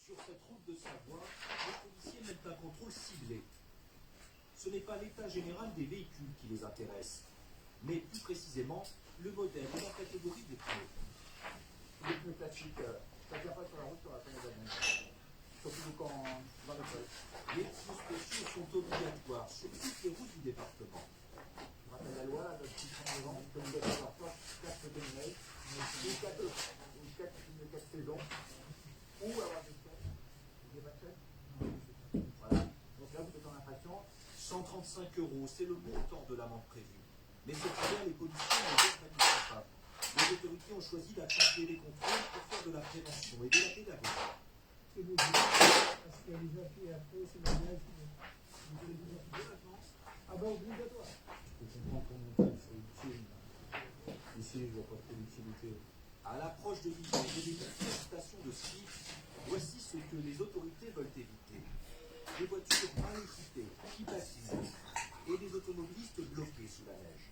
Sur cette route de Savoie, les policiers mènent un contrôle ciblé. Ce n'est pas l'état général des véhicules qui les intéresse, mais plus précisément le modèle et la catégorie des pneus. Les pneus classiques, ça tient pas sur la route, sur la peine d'abandon. Surtout quand dans le sol. Les pneus spéciaux sont obligatoires sur toutes les routes du département. Je rappelle la loi, le petit train de vente, comme vous avez parfois 4 demi-mêles, ou 4 saisons, ou avoir des chaînes. Des chaînes. Voilà. Donc là, vous êtes en infraction. 135 €, c'est le montant de l'amende prévue. Mais cette fois, les policiers n'en défendent pas. Les autorités ont choisi d'accentuer les contrôles pour faire de la prévention et de la pédagogie. Parce qu'il y a les applis après, c'est la base. Vous allez vous appliquer maintenant? Ah bah obligatoire. Je comprends qu'en montagne, c'est utile. Ici, je vois pas trop d'utilité. À l'approche de l'hiver et des manifestations de ski, voici ce que les autorités veulent éviter. Des voitures mal équipées, qui patinent, et des automobilistes bloqués sous la neige.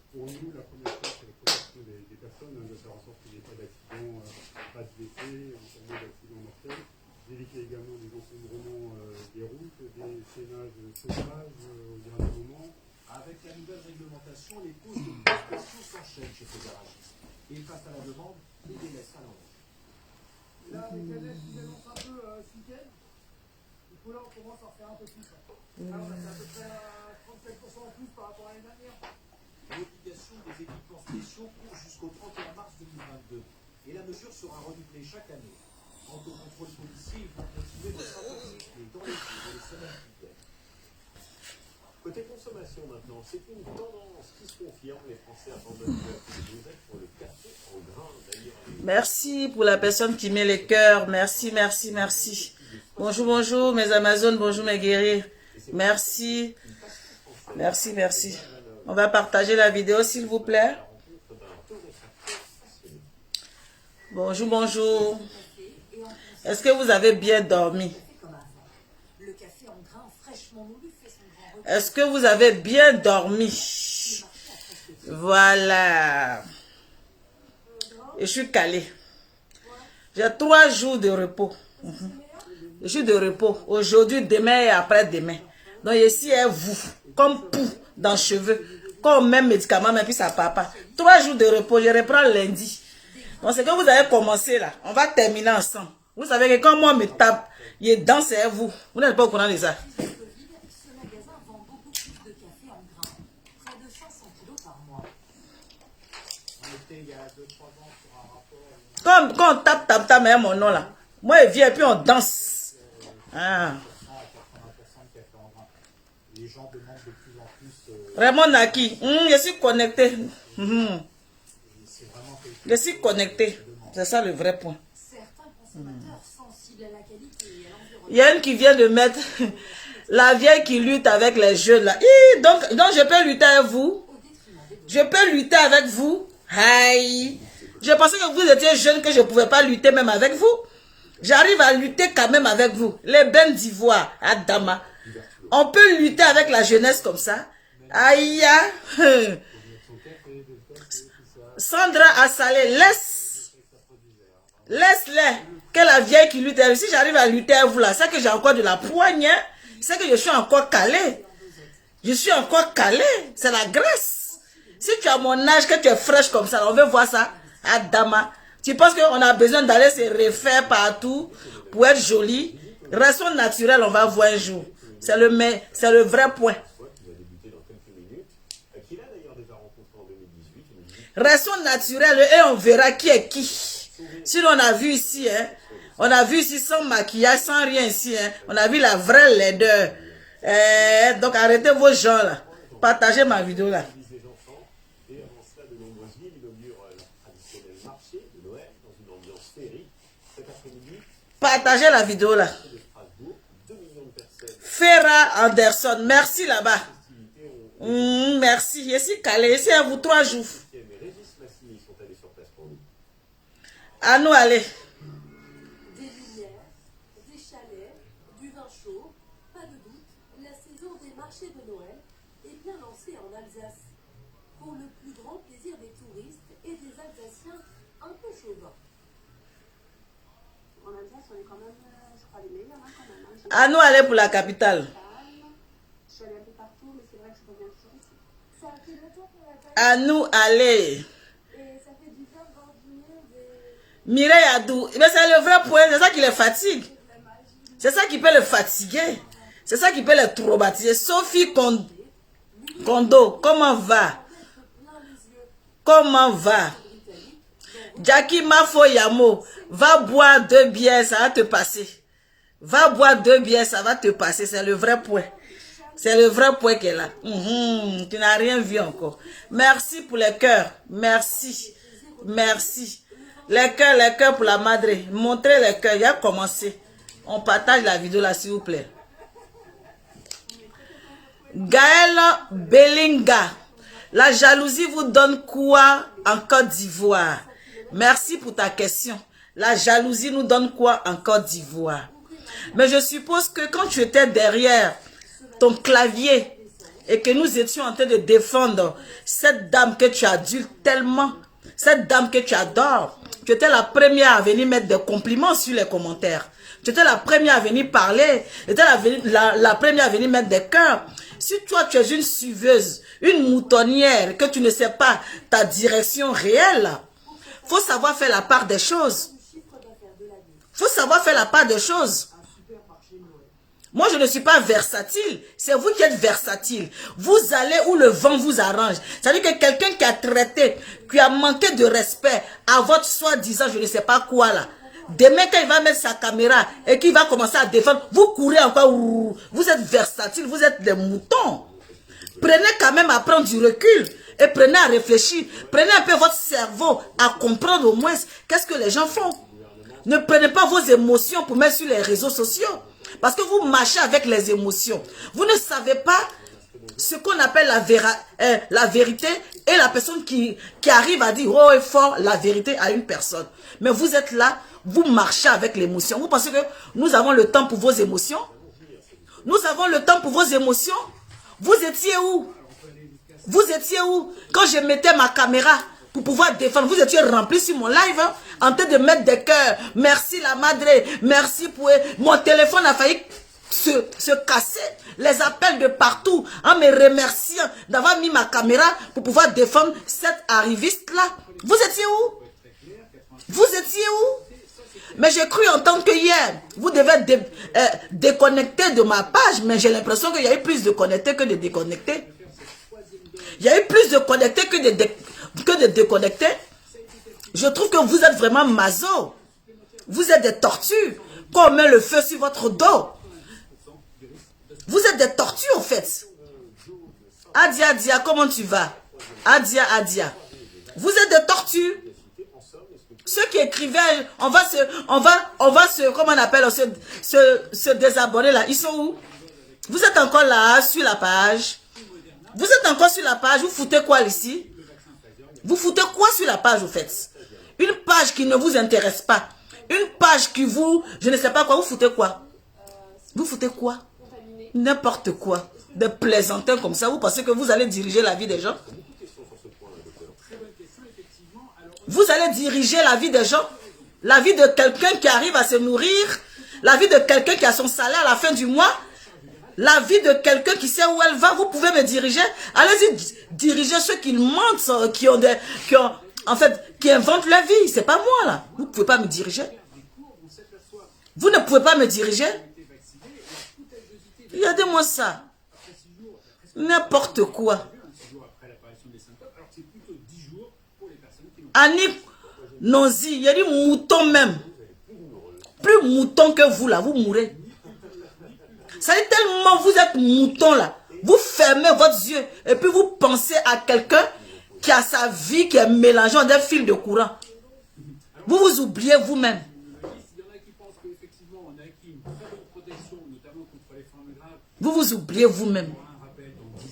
Pour nous, la première chose, c'est la protection des personnes, de faire en sorte qu'il n'y ait pas d'accident, pas de décès, encore moins d'accidents mortels. D'éviter également des encombrements des routes, des freinages sauvages au dernier moment. Avec la nouvelle réglementation, les pauses de pneus spéciaux s'enchaînent chez ces garagistes. Et face à la demande, les délais s'allongent. Là, avec la neige qui dénonce un peu ce week-end, du coup là on commence à faire un peu plus. Alors on a fait à peu près 37% en plus par rapport à l'année dernière. L'obligation des équipements spéciaux court jusqu'au 31 mars 2022. Et la mesure sera renouvelée chaque année. Quant au contrôle policier, il faut continuer de s'intensifier dans les jours et les semaines qui viennent. Côté consommation maintenant, c'est une tendance qui se confirme. Les Français abandonnent de la dosette pour le café en grains. D'ailleurs, Merci pour la personne qui met les cœurs. Merci, merci, merci. Bonjour, bonjour mes Amazones, bonjour mes guerriers. Merci. Merci, merci. On va partager la vidéo s'il vous plaît. Bonjour, bonjour. Est-ce que vous avez bien dormi? Est-ce que vous avez bien dormi? Voilà. Et je suis calée. J'ai 3 jours de repos. Je suis de repos. Aujourd'hui, demain et après-demain. Donc ici est vous. Comme pou dans les cheveux. Comme même médicament, mais puis ça part pas. 3 jours de repos. Je reprends lundi. Donc c'est que vous avez commencé là. On va terminer ensemble. Vous savez que quand moi me tape, il danse, c'est vous. Vous n'êtes pas au courant de ça. Quand on tape, mais mon nom là. Moi, il vient et puis on danse. Ah. Les gens demandent de plus en plus. Raymond Naki, je suis connecté. Je suis connecté. C'est ça le vrai point. Il y a une qui vient de mettre la vieille qui lutte avec les jeunes là. Donc je peux lutter avec vous. Je peux lutter avec vous. Aïe. Je pensais que vous étiez jeune, que je ne pouvais pas lutter même avec vous. J'arrive à lutter quand même avec vous. Les bennes d'Ivoire, Adama. On peut lutter avec la jeunesse comme ça. Aïe. Sandra Assalé, laisse-les. Que la vieille qui lutte. Si j'arrive à lutter avec vous là, c'est que j'ai encore de la poigne. C'est que je suis encore calé. Je suis encore calé. C'est la graisse. Si tu as mon âge, que tu es fraîche comme ça, on veut voir ça. Adama. Tu penses qu'on a besoin d'aller se refaire partout pour être joli? Restons naturels, on va voir un jour. C'est le vrai point. Restons naturels et on verra qui est qui. Si on a vu ici, hein, on a vu ici sans maquillage, sans rien ici, hein, on a vu la vraie laideur. Donc arrêtez vos gens là. Partagez ma vidéo là. Partagez la vidéo là. Ferra Anderson, merci là-bas. Merci. Je suis calé. Ici à vous 3 jours. À nous aller. Des lumières, des chalets, du vin chaud, pas de doute, la saison des marchés de Noël est bien lancée en Alsace. Pour le plus grand plaisir des touristes et des Alsaciens un peu chauvins. En Alsace, on est quand même À nous aller pour la capitale. Je suis allée un peu partout, mais c'est vrai que je reviens toujours ici. Ça fait longtemps qu'on n'a pas À nous aller. et ça fait du bien de voir du monde et Mireille Adou. Mais c'est le vrai point. C'est ça qui les fatigue. C'est ça qui peut le fatiguer. C'est ça qui peut le traumatiser. Sophie Kondo, comment va? Comment va? Jackie Mafo Yamo, va boire 2 bières, ça va te passer. Va boire 2 bières, ça va te passer. C'est le vrai point. C'est le vrai point qu'elle a. Tu n'as rien vu encore. Merci pour les cœurs. Merci. Merci. Les cœurs pour la madre. Montrez les cœurs. Il a commencé. On partage la vidéo là, s'il vous plaît. Gaël Bellinga. La jalousie vous donne quoi en Côte d'Ivoire? Merci pour ta question. La jalousie nous donne quoi en Côte d'Ivoire? Mais je suppose que quand tu étais derrière ton clavier et que nous étions en train de défendre cette dame que tu adultes tellement, cette dame que tu adores, tu étais la première à venir mettre des compliments sur les commentaires. Tu étais la première à venir parler, tu étais la première à venir mettre des cœurs. Si toi tu es une suiveuse, une moutonnière, que tu ne sais pas ta direction réelle, faut savoir faire la part des choses. Faut savoir faire la part des choses. Moi, je ne suis pas versatile. C'est vous qui êtes versatile. Vous allez où le vent vous arrange. C'est-à-dire que quelqu'un qui a traité, qui a manqué de respect à votre soi-disant, je ne sais pas quoi là. Demain, quand il va mettre sa caméra et qu'il va commencer à défendre, vous courez encore. Vous êtes versatile, vous êtes des moutons. Prenez quand même à prendre du recul et prenez à réfléchir. Prenez un peu votre cerveau à comprendre au moins qu'est-ce que les gens font. Ne prenez pas vos émotions pour mettre sur les réseaux sociaux. Parce que vous marchez avec les émotions. Vous ne savez pas ce qu'on appelle la vérité et la personne qui arrive à dire haut et fort la vérité à une personne. Mais vous êtes là, vous marchez avec l'émotion. Vous pensez que nous avons le temps pour vos émotions? Nous avons le temps pour vos émotions? Vous étiez où? Vous étiez où? Quand je mettais ma caméra pour pouvoir défendre, vous étiez rempli sur mon live, hein, en train de mettre des cœurs. Merci la madre, merci pour... Mon téléphone a failli se casser. Les appels de partout, en me remerciant d'avoir mis ma caméra pour pouvoir défendre cette arriviste-là. Vous étiez où? Vous étiez où? Mais j'ai cru entendre que hier, vous devez déconnecter de ma page, mais j'ai l'impression qu'il y a eu plus de connectés que de déconnectés. Il y a eu plus de connectés que de déconnectés. Je trouve que vous êtes vraiment maso. Vous êtes des tortues. Quand on met le feu sur votre dos. Vous êtes des tortues en fait. Adia, Adia, comment tu vas? Adia, Adia. Vous êtes des tortues. Ceux qui écrivaient, on va se, comment on appelle, se désabonner là. Ils sont où? Vous êtes encore là, sur la page. Vous êtes encore sur la page. Vous foutez quoi ici? Vous foutez quoi sur la page, au fait? Une page qui ne vous intéresse pas. Une page qui vous... Je ne sais pas quoi. Vous foutez quoi? Vous foutez quoi? N'importe quoi. Des plaisantins comme ça. Vous pensez que vous allez diriger la vie des gens? Vous allez diriger la vie des gens? La vie de quelqu'un qui arrive à se nourrir? La vie de quelqu'un qui a son salaire à la fin du mois? La vie de quelqu'un qui sait où elle va? Vous pouvez me diriger? Allez-y, dirigez ceux qui mentent, qui inventent leur vie. C'est pas moi là. Vous ne pouvez pas me diriger. Vous ne pouvez pas me diriger. Regardez-moi ça. N'importe quoi. Annie Nozi, il y a des moutons même. Plus moutons que vous là, vous mourrez. Ça est tellement vous êtes mouton là. Vous fermez votre yeux et puis vous pensez à quelqu'un qui a sa vie qui est mélangée en des fils de courant. Vous vous oubliez vous-même. Vous vous oubliez vous-même.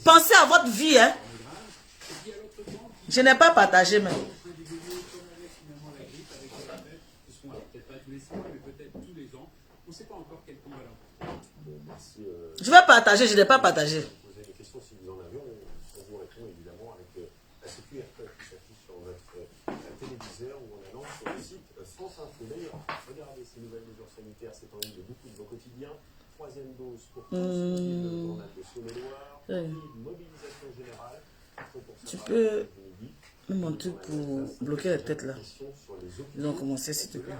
Pensez à votre vie, hein. Je n'ai pas partagé même. Je vais partager, je n'ai pas partagé. Poser des questions si vous en avez, on vous répond évidemment avec la CQRP qui s'affiche sur votre téléviseur ou en allant sur le site France Info. D'ailleurs, regardez ces nouvelles mesures sanitaires, c'est en ligne de beaucoup de vos quotidiens. troisième dose pour tous ceux qui veulent le journal de Saône-et-Loire. Oui. Une mobilisation générale. Tu peux me montrer pour bloquer la tête là. Ils ont commencé, s'il te plaît.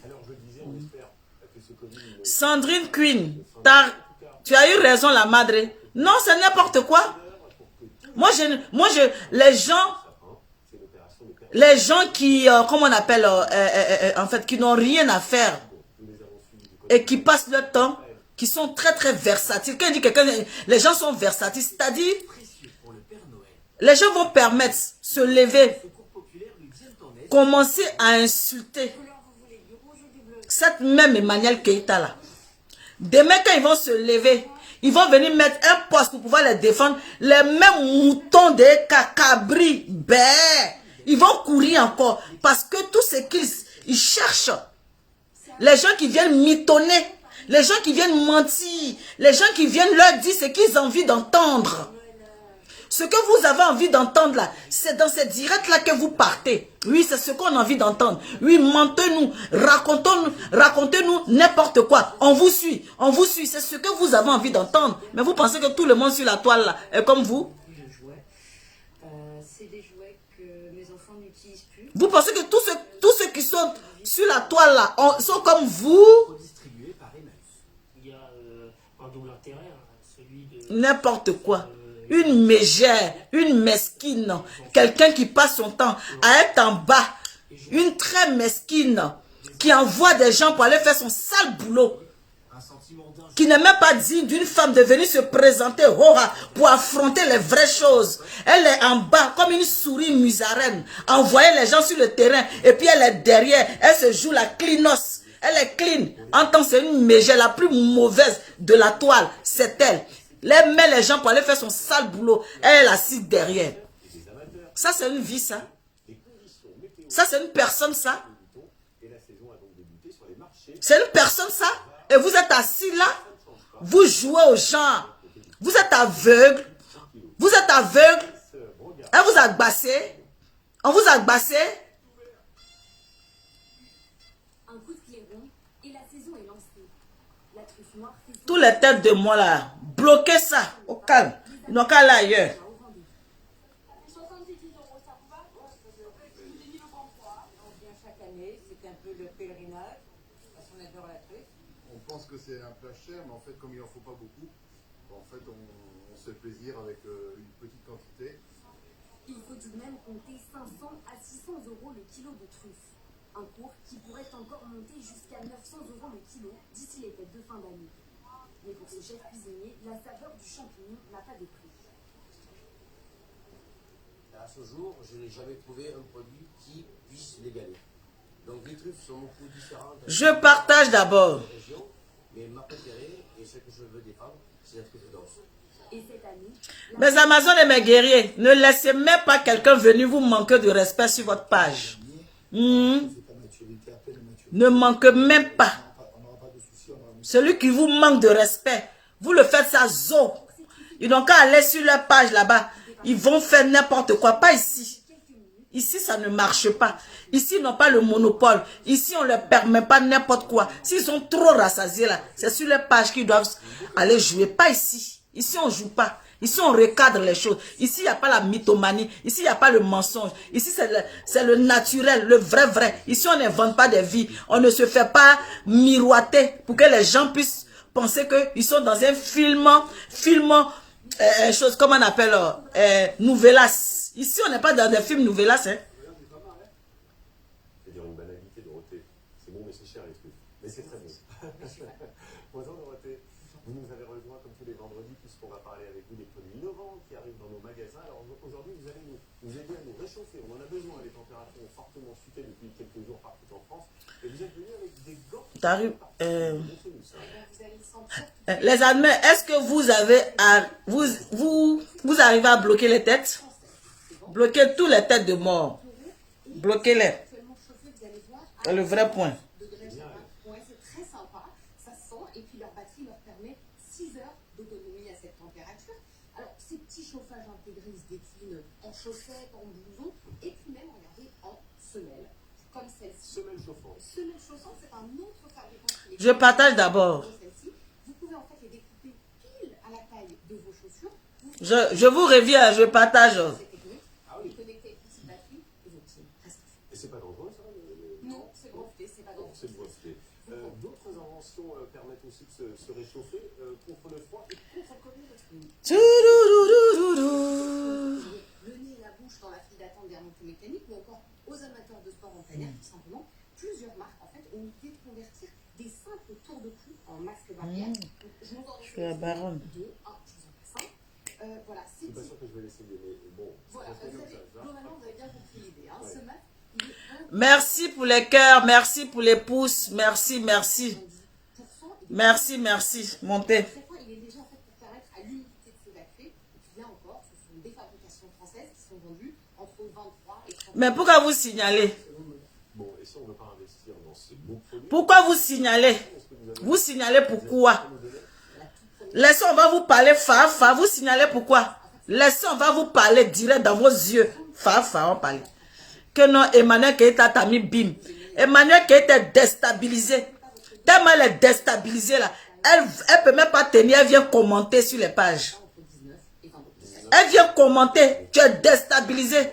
Alors je disais, on espère que ce Covid ne- Sandrine Queen, tu as eu raison, la madre. Non, c'est n'importe quoi. Les gens qui, comment on appelle, en fait, qui n'ont rien à faire et qui passent leur temps, qui sont très très versatiles. Quand il dit quelqu'un, les gens sont versatiles, c'est-à-dire, les gens vont permettre se lever, commencer à insulter cette même Emmanuel Keïta là. Demain, quand ils vont se lever, ils vont venir mettre un poste pour pouvoir les défendre. Les mêmes moutons des cacabris, ils vont courir encore. Parce que tout ce qu'ils cherchent, les gens qui viennent mitonner, les gens qui viennent mentir, les gens qui viennent leur dire ce qu'ils ont envie d'entendre. Ce que vous avez envie d'entendre là, c'est dans cette directe là que vous partez. Oui, c'est ce qu'on a envie d'entendre. Oui, mentez-nous, racontez-nous n'importe quoi. On vous suit, c'est ce que vous avez envie d'entendre. Mais vous pensez que tout le monde sur la toile là est comme vous? C'est des jouets que mes enfants n'utilisent plus. Vous pensez que tous ceux qui sont sur la toile là sont comme vous? Il y a un double intérêt, celui de... N'importe quoi. Une mégère, une mesquine, quelqu'un qui passe son temps à être en bas, une très mesquine, qui envoie des gens pour aller faire son sale boulot, qui n'est même pas digne d'une femme de venir se présenter pour affronter les vraies choses. Elle est en bas comme une souris musarène, envoyer les gens sur le terrain, et puis elle est derrière, elle se joue la clinos, elle est clean. En tant que c'est une mégère, la plus mauvaise de la toile, c'est elle. Elle met les gens pour aller faire son sale boulot. Elle est assise derrière. Ça, c'est une vie, ça. Ça, c'est une personne, ça. C'est une personne, ça. Et vous êtes assis là. Vous jouez aux gens. Vous êtes aveugle. Vous êtes aveugle. Elle vous a agbassé. On vous a agbassé. Un coup de clairon et la saison est lancée. La truffe noire fait Tous les têtes de moi là. Bloquez ça. Au calme. Ils n'ont qu'à aller ailleurs. 70 €, ça vous va? On vient chaque année, c'est un peu le pèlerinage, parce qu'on adore la truffe. On pense que c'est un plat cher, mais en fait, comme il n'en faut pas beaucoup, en fait, on se fait plaisir avec une petite quantité. Il faut tout de même compter 500 à 600 € le kilo de truffe. Un cours qui pourrait encore monter jusqu'à 900 € le kilo d'ici les fêtes de fin d'année. Mais pour ce chef cuisinier, la saveur du champignon n'a pas de prix. À ce jour, je n'ai jamais trouvé un produit qui puisse l'égaler. Donc les truffes sont beaucoup différentes. Je partage d'abord. Mais ma préférée, et celle que je veux défendre, c'est la truffe d'os. Et cette année, Mes Amazones et mes guerriers, ne laissez même pas quelqu'un venir vous manquer de respect sur votre page. Ne manquez même pas. Celui qui vous manque de respect, vous le faites ça zo. Ils n'ont qu'à aller sur leur page là-bas. Ils vont faire n'importe quoi. Pas ici. Ici, ça ne marche pas. Ici, ils n'ont pas le monopole. Ici, on ne leur permet pas n'importe quoi. S'ils sont trop rassasiés là, c'est sur leur page qu'ils doivent aller jouer. Pas ici. Ici, on ne joue pas. Ici, on recadre les choses. Ici, il n'y a pas la mythomanie. Ici, il n'y a pas le mensonge. Ici, c'est le naturel, le vrai. Ici, on n'invente pas des vies. On ne se fait pas miroiter pour que les gens puissent penser qu'ils sont dans un film, chose, comment on appelle, nouvelas. Ici, on n'est pas dans des films nouvelas. Hein. C'est dire une banalité, Dorothée. C'est bon, mais c'est cher les trucs. Mais c'est très bon. Bonjour Dorothée. Vous nous avez rejoint comme tous les vendredis puisqu'on va parler avec vous des produits innovants qui arrivent dans nos magasins. Alors aujourd'hui, vous allez nous aider à nous réchauffer. On en a besoin. Les températures ont fortement chuté depuis quelques jours partout en France. Et vous êtes venu avec des gants. Les admets, est-ce que vous avez vous arrivez à bloquer les têtes? Bloquez toutes les têtes de mort. Bloquez-les. C'est le vrai point. Ouais, c'est très sympa, ça sent, et puis leur batterie leur permet 6 heures d'autonomie à cette température. Alors, ces petits chauffages intégrés se déclinent en chaussettes, en blouson, et puis même, regardez, en semelle, comme celle-ci. Semelle chauffante. Semelle chauffante, c'est un autre fabricant. Je partage d'abord. Celle-ci, Je vous reviens, je partage. Et c'est pas dangereux, ça? Non, c'est breveté, c'est pas dangereux. C'est breveté. D'autres inventions permettent aussi de se réchauffer contre le froid et contre le Covid. Le nez et la bouche dans la file d'attente des remontées mécaniques ou encore aux amateurs de sport en plein air, tout simplement, plusieurs marques en fait ont l'idée de convertir des simples tours de cou en masque barrière. Je vous en Je suis la baronne. Deux, un, je vous en passe un. Voilà, Je suis pas sûr que je vais l'essayer, mais bon. Voilà, globalement, vous avez bien compris l'idée. Hein. Ce masque, il est Merci pour les cœurs, merci pour les pouces, merci, merci. Merci, merci. Montez. il est déjà en fait pour permettre à l'humidité de s'évacuer. Et puis là encore, ce sont des fabrications françaises qui sont vendues entre 23 et 30. Mais pourquoi vous signalez? Bon, et si on ne veut pas investir dans ces beaux produits? Pourquoi vous signalez? Vous signalez pourquoi? Laissez, on va vous parler fa, vous signalez pourquoi? Laissez, on va vous parler direct dans vos yeux. Fa, on parle. Que non, Emmanuel Keita t'a mis bim. Emmanuel Keita est déstabilisé. Tellement elle est déstabilisée là. Elle ne peut même pas tenir, elle vient commenter sur les pages. Elle vient commenter. Tu es déstabilisé.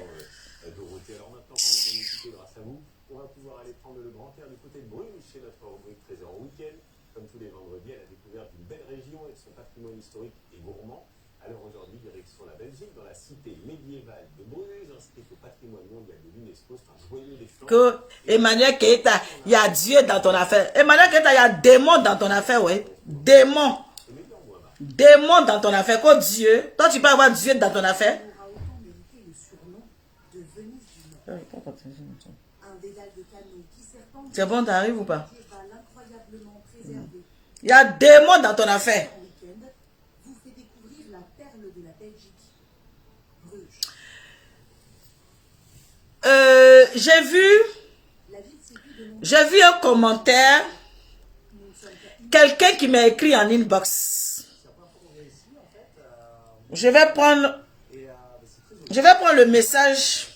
Dorothée, alors maintenant qu'on est bien équipé grâce à vous, on va pouvoir aller prendre le grand air du côté de Bruges chez notre rubrique Trésor Week-end. Comme tous les vendredis, elle a découvert une belle région et de son patrimoine historique et gourmand. Alors aujourd'hui, direction la Belgique, dans la cité médiévale de Bruges, inscrite au patrimoine mondial de l'UNESCO. C'est un joyeux défi. Que Emmanuel Keita, il y a Dieu dans ton affaire. Emmanuel Keita, il y a démon dans ton affaire, oui. Démon. Démon dans ton affaire. Que Dieu. Toi, tu peux avoir Dieu dans ton affaire. C'est bon, t'arrives ou pas? Il y a démon dans ton affaire. J'ai vu un commentaire, quelqu'un qui m'a écrit en inbox. Je vais prendre le message.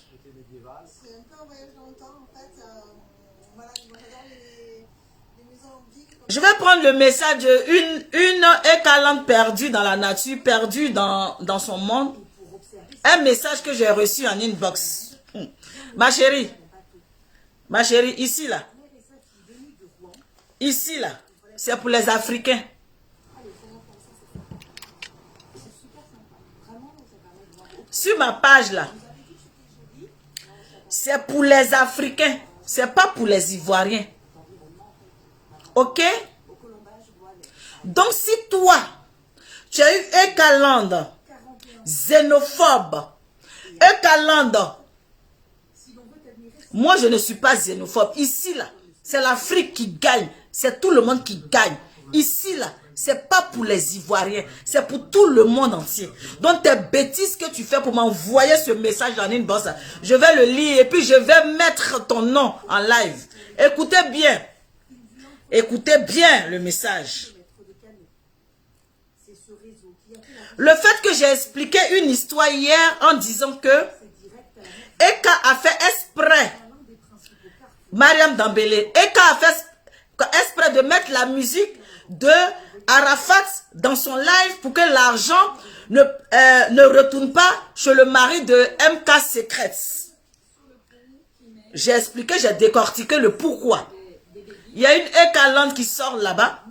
Je vais prendre le message une écalante perdue dans la nature, perdue dans son monde. Un message que j'ai reçu en inbox. Ma chérie, ici là. Ici là, c'est pour les Africains. Sur ma page là, c'est pour les Africains. C'est pas pour les Ivoiriens. Ok? Donc si toi, tu as eu écalande, xénophobe, écalande, moi je ne suis pas xénophobe. Ici là, c'est l'Afrique qui gagne. C'est tout le monde qui gagne. Ici là, c'est pas pour les Ivoiriens. C'est pour tout le monde entier. Donc tes bêtises que tu fais pour m'envoyer ce message en inbox, je vais le lire et puis je vais mettre ton nom en live. Écoutez bien. Écoutez bien le message. Le fait que j'ai expliqué une histoire hier en disant que Eka a fait exprès, Mariam Dambélé, Eka a fait exprès de mettre la musique de Arafat dans son live pour que l'argent ne retourne pas chez le mari de MK Secrets. J'ai expliqué, j'ai décortiqué le pourquoi. Il y a une écalante qui sort là-bas,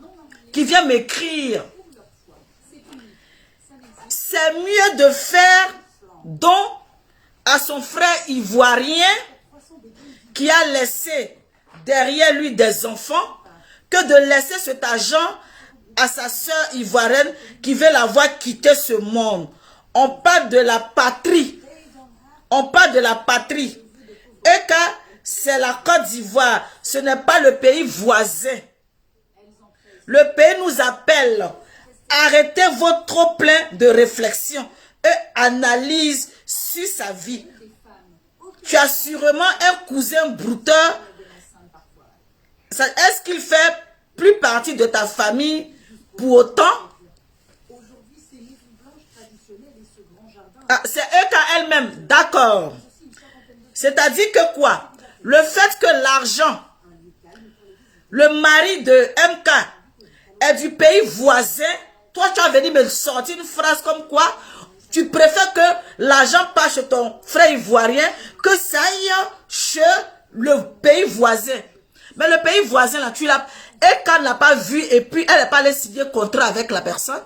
qui vient m'écrire. C'est mieux de faire don à son frère ivoirien qui a laissé derrière lui des enfants que de laisser cet argent à sa sœur ivoirienne qui veut la voir quitter ce monde. On parle de la patrie. On parle de la patrie. Et que c'est la Côte d'Ivoire. Ce n'est pas le pays voisin. Le pays nous appelle. Arrêtez votre trop plein de réflexion et analyse sur sa vie. Tu as sûrement un cousin brouteur. Est-ce qu'il fait plus partie de ta famille pour autant? Ah, c'est eux qu'à elle-même, d'accord. C'est-à-dire que quoi? Le fait que l'argent, le mari de MK est du pays voisin, toi tu as venu me sortir une phrase comme quoi Tu préfères que l'argent passe chez ton frère ivoirien que ça aille chez le pays voisin. Mais le pays voisin, là, tu l'as... Et quand elle n'a pas vu, et puis elle n'a pas allé signer contrat avec la personne.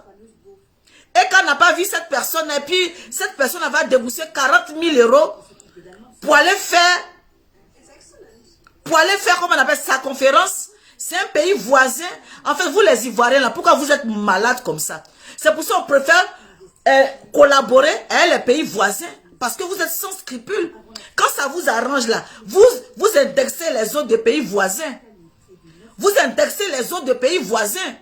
Et quand elle n'a pas vu cette personne, et puis cette personne va débourser 40 000 € pour aller faire, comment on appelle sa conférence. C'est un pays voisin. En fait, vous les Ivoiriens, là, pourquoi vous êtes malades comme ça? C'est pour ça qu'on préfère collaborer avec les pays voisins. Parce que vous êtes sans scrupules. Quand ça vous arrange là, vous indexez les autres des pays voisins. Vous indexez les autres des pays voisins.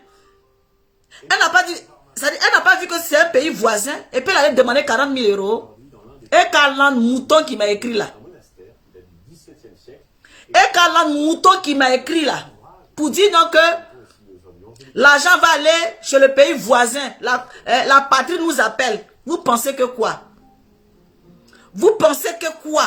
Elle n'a pas dit, elle n'a pas vu que c'est un pays voisin. Et puis elle allait demander 40 000 €. Et Carlan Mouton qui m'a écrit là. Et Carlan Mouton qui m'a écrit là. Pour dire donc que l'argent va aller chez le pays voisin. La patrie nous appelle. Vous pensez que quoi? Vous pensez que quoi?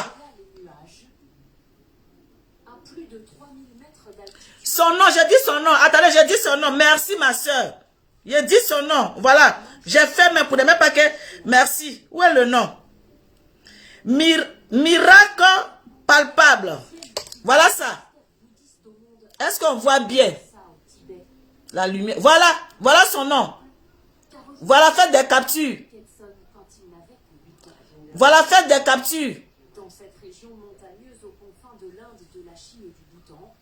Son nom, j'ai dit son nom. Attendez, j'ai dit son nom. Merci ma soeur. J'ai dit son nom. Voilà. J'ai fait même pour ne même pas que... Merci. Où est le nom? Miracle palpable. Voilà ça. Est-ce qu'on voit bien? La lumière. Voilà. Voilà son nom. Voilà, faites des captures. Voilà, faites des captures. Dans cette région montagneuse aux confins de l'Inde, de la Chine et du Bhoutan,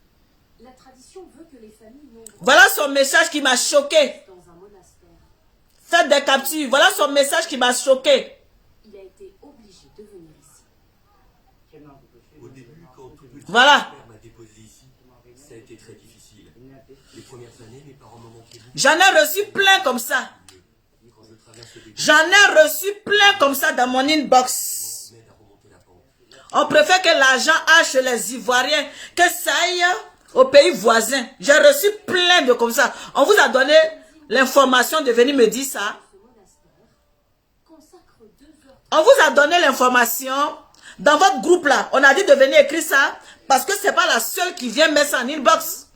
la tradition veut que les familles nombreuses... Voilà son message qui m'a choqué. Dans un monastère. Faites des captures. Voilà son message qui m'a choqué. Il a été obligé de venir ici. Au début, quand tout petit Voilà. père m'a déposé ici, ça a été très difficile. Les premières années, mes parents m'ont manqué beaucoup. J'en ai reçu plein comme ça. J'en ai reçu plein comme ça dans mon inbox. On préfère que l'argent aille chez les Ivoiriens, que ça aille au pays voisin. J'ai reçu plein de comme ça. On vous a donné l'information de venir me dire ça. On vous a donné l'information. Dans votre groupe là, on a dit de venir écrire ça. Parce que c'est pas la seule qui vient mettre ça en inbox.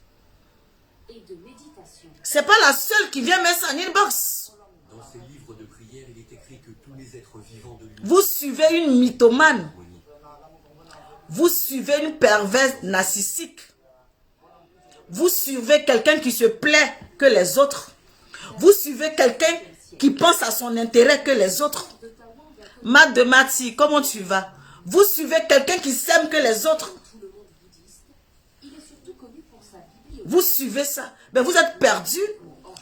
C'est pas la seule qui vient mettre ça en inbox. Dans ces livres de prière, il est écrit que tous les êtres vivants de l'univers... Vous suivez une mythomane. Vous suivez une perverse narcissique. Vous suivez quelqu'un qui se plaît que les autres. Vous suivez quelqu'un qui pense à son intérêt que les autres. Matt de Mati, comment tu vas? Vous suivez quelqu'un qui s'aime que les autres. Vous suivez ça. Mais vous êtes perdus.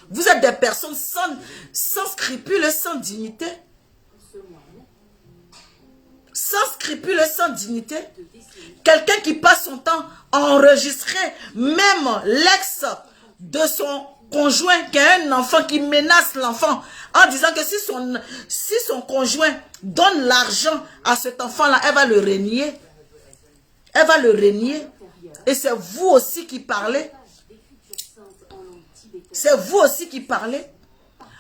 Vous êtes des personnes sans scrupules, sans dignité. Sans scrupules, sans dignité. Quelqu'un qui passe son temps à enregistrer même l'ex de son conjoint qui a un enfant, qui menace l'enfant en disant que si son conjoint donne l'argent à cet enfant-là, elle va le renier. Elle va le renier. Et c'est vous aussi qui parlez. C'est vous aussi qui parlez.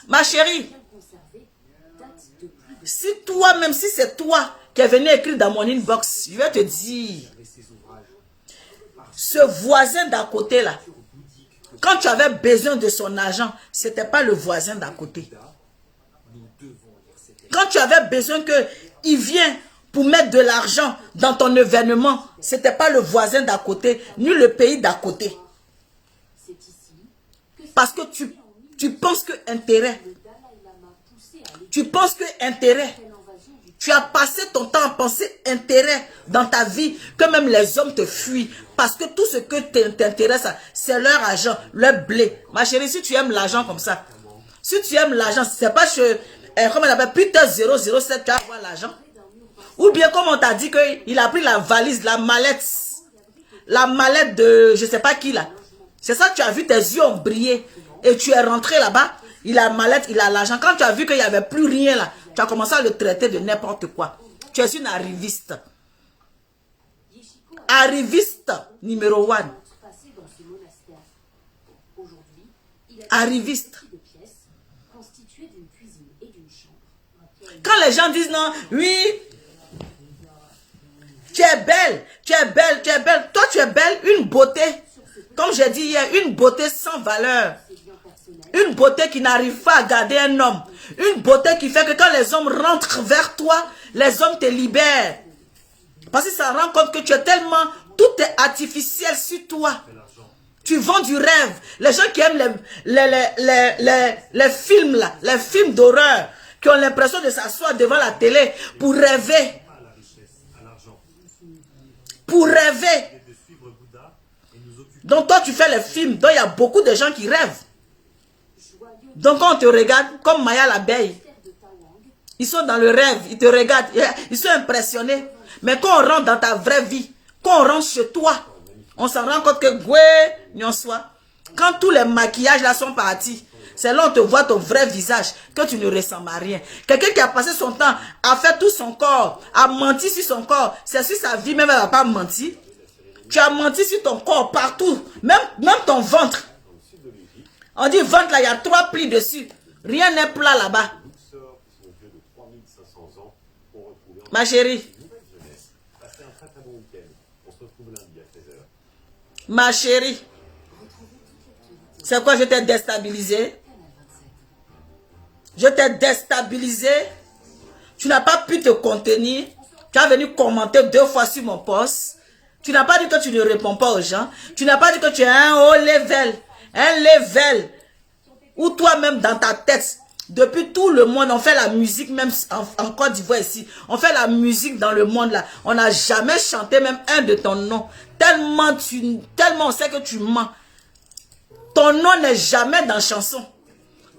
Ma chérie, si toi-même, si c'est toi qui es venu écrire dans mon inbox, je vais te dire, ce voisin d'à côté là, quand tu avais besoin de son argent, ce n'était pas le voisin d'à côté. Quand tu avais besoin qu'il vienne pour mettre de l'argent dans ton événement, ce n'était pas le voisin d'à côté, ni le pays d'à côté. Parce que tu penses que intérêt. Tu penses que intérêt. Tu as passé ton temps à penser intérêt dans ta vie, que même les hommes te fuient. Parce que tout ce que t'intéresse, c'est leur argent, leur blé. Ma chérie, si tu aimes l'argent comme ça, si tu aimes l'argent, c'est pas chez, comment on appelle, Peter 007, tu vas avoir l'argent. Ou bien comme on t'a dit qu'il a pris la valise, la mallette de je sais pas qui là. C'est ça que tu as vu, tes yeux ont brillé. Et tu es rentré là-bas, il a la mallette, il a l'argent. Quand tu as vu qu'il n'y avait plus rien là, tu as commencé à le traiter de n'importe quoi. Tu es une arriviste. Arriviste numéro 1. Arriviste. Quand les gens disent non, oui, tu es belle, tu es belle, tu es belle. Toi, tu es belle, une beauté. Comme j'ai dit hier, une beauté sans valeur. Une beauté qui n'arrive pas à garder un homme. Une beauté qui fait que quand les hommes rentrent vers toi, les hommes te libèrent. Parce que ça rend compte que tu es tellement... Tout est artificiel sur toi. Tu vends du rêve. Les gens qui aiment les films là, les films d'horreur, qui ont l'impression de s'asseoir devant la télé pour rêver. Pour rêver. Donc toi tu fais les films, donc il y a beaucoup de gens qui rêvent. Donc quand on te regarde, comme Maya l'abeille, ils sont dans le rêve, ils te regardent, ils sont impressionnés. Mais quand on rentre dans ta vraie vie, quand on rentre chez toi, on s'en rend compte que quand tous les maquillages là sont partis, c'est là on te voit ton vrai visage, que tu ne ressembles à rien. Quelqu'un qui a passé son temps à faire tout son corps, à mentir sur son corps, c'est sur sa vie même elle va pas mentir. Tu as menti sur ton corps partout, même ton ventre. On dit ventre là, il y a 3 plis dessus. Rien n'est plat là-bas. Ma chérie. Ma chérie. C'est quoi, je t'ai déstabilisé? Je t'ai déstabilisé. Tu n'as pas pu te contenir. Tu as venu commenter 2 fois sur mon post. Tu n'as pas dit que tu ne réponds pas aux gens. Tu n'as pas dit que tu es un haut level. Un level. Ou toi-même dans ta tête. Depuis tout le monde, on fait la musique, même en Côte d'Ivoire ici. On fait la musique dans le monde là. On n'a jamais chanté même un de ton nom. Tellement on sait que tu mens. Ton nom n'est jamais dans chanson.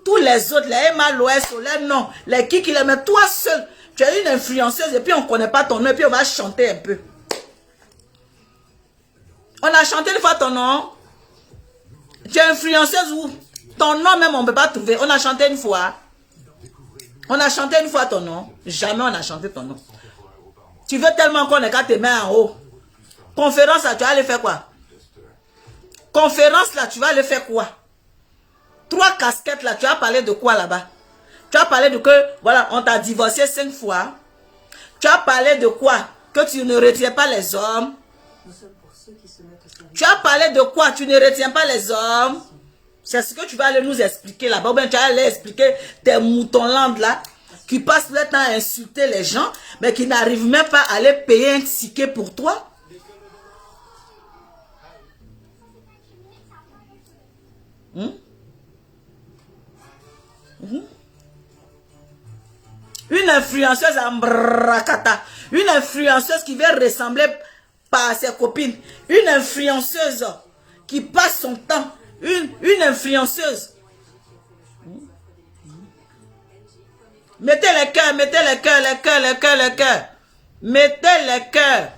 Tous les autres, les Emma, l'Ouest, les noms, les qui les mettent, toi seul. Tu es une influenceuse et puis on ne connaît pas ton nom et puis on va chanter un peu. On a chanté une fois ton nom. Tu es influenceuse ou ton nom même on ne peut pas trouver. On a chanté une fois. On a chanté une fois ton nom. Jamais on a chanté ton nom. Tu veux tellement qu'on ait qu'à te mettre en haut. Conférence là, tu vas aller faire quoi? Conférence là, tu vas aller faire quoi? 3 casquettes là, tu as parlé de quoi là-bas? Tu as parlé de que, voilà, on t'a divorcé 5 fois. Tu as parlé de quoi? Que tu ne retiens pas les hommes. Tu as parlé de quoi? Tu ne retiens pas les hommes. C'est ce que tu vas aller nous expliquer là-bas. Ou bien tu vas aller expliquer tes moutonlandes là, qui passent le temps à insulter les gens, mais qui n'arrivent même pas à aller payer un ticket pour toi. Une influenceuse en brakata, une influenceuse qui veut ressembler à ses copines, une influenceuse qui passe son temps, une influenceuse. Mettez les cœurs, mettez les cœurs, les cœurs, les cœurs, les cœurs. Mettez les cœurs.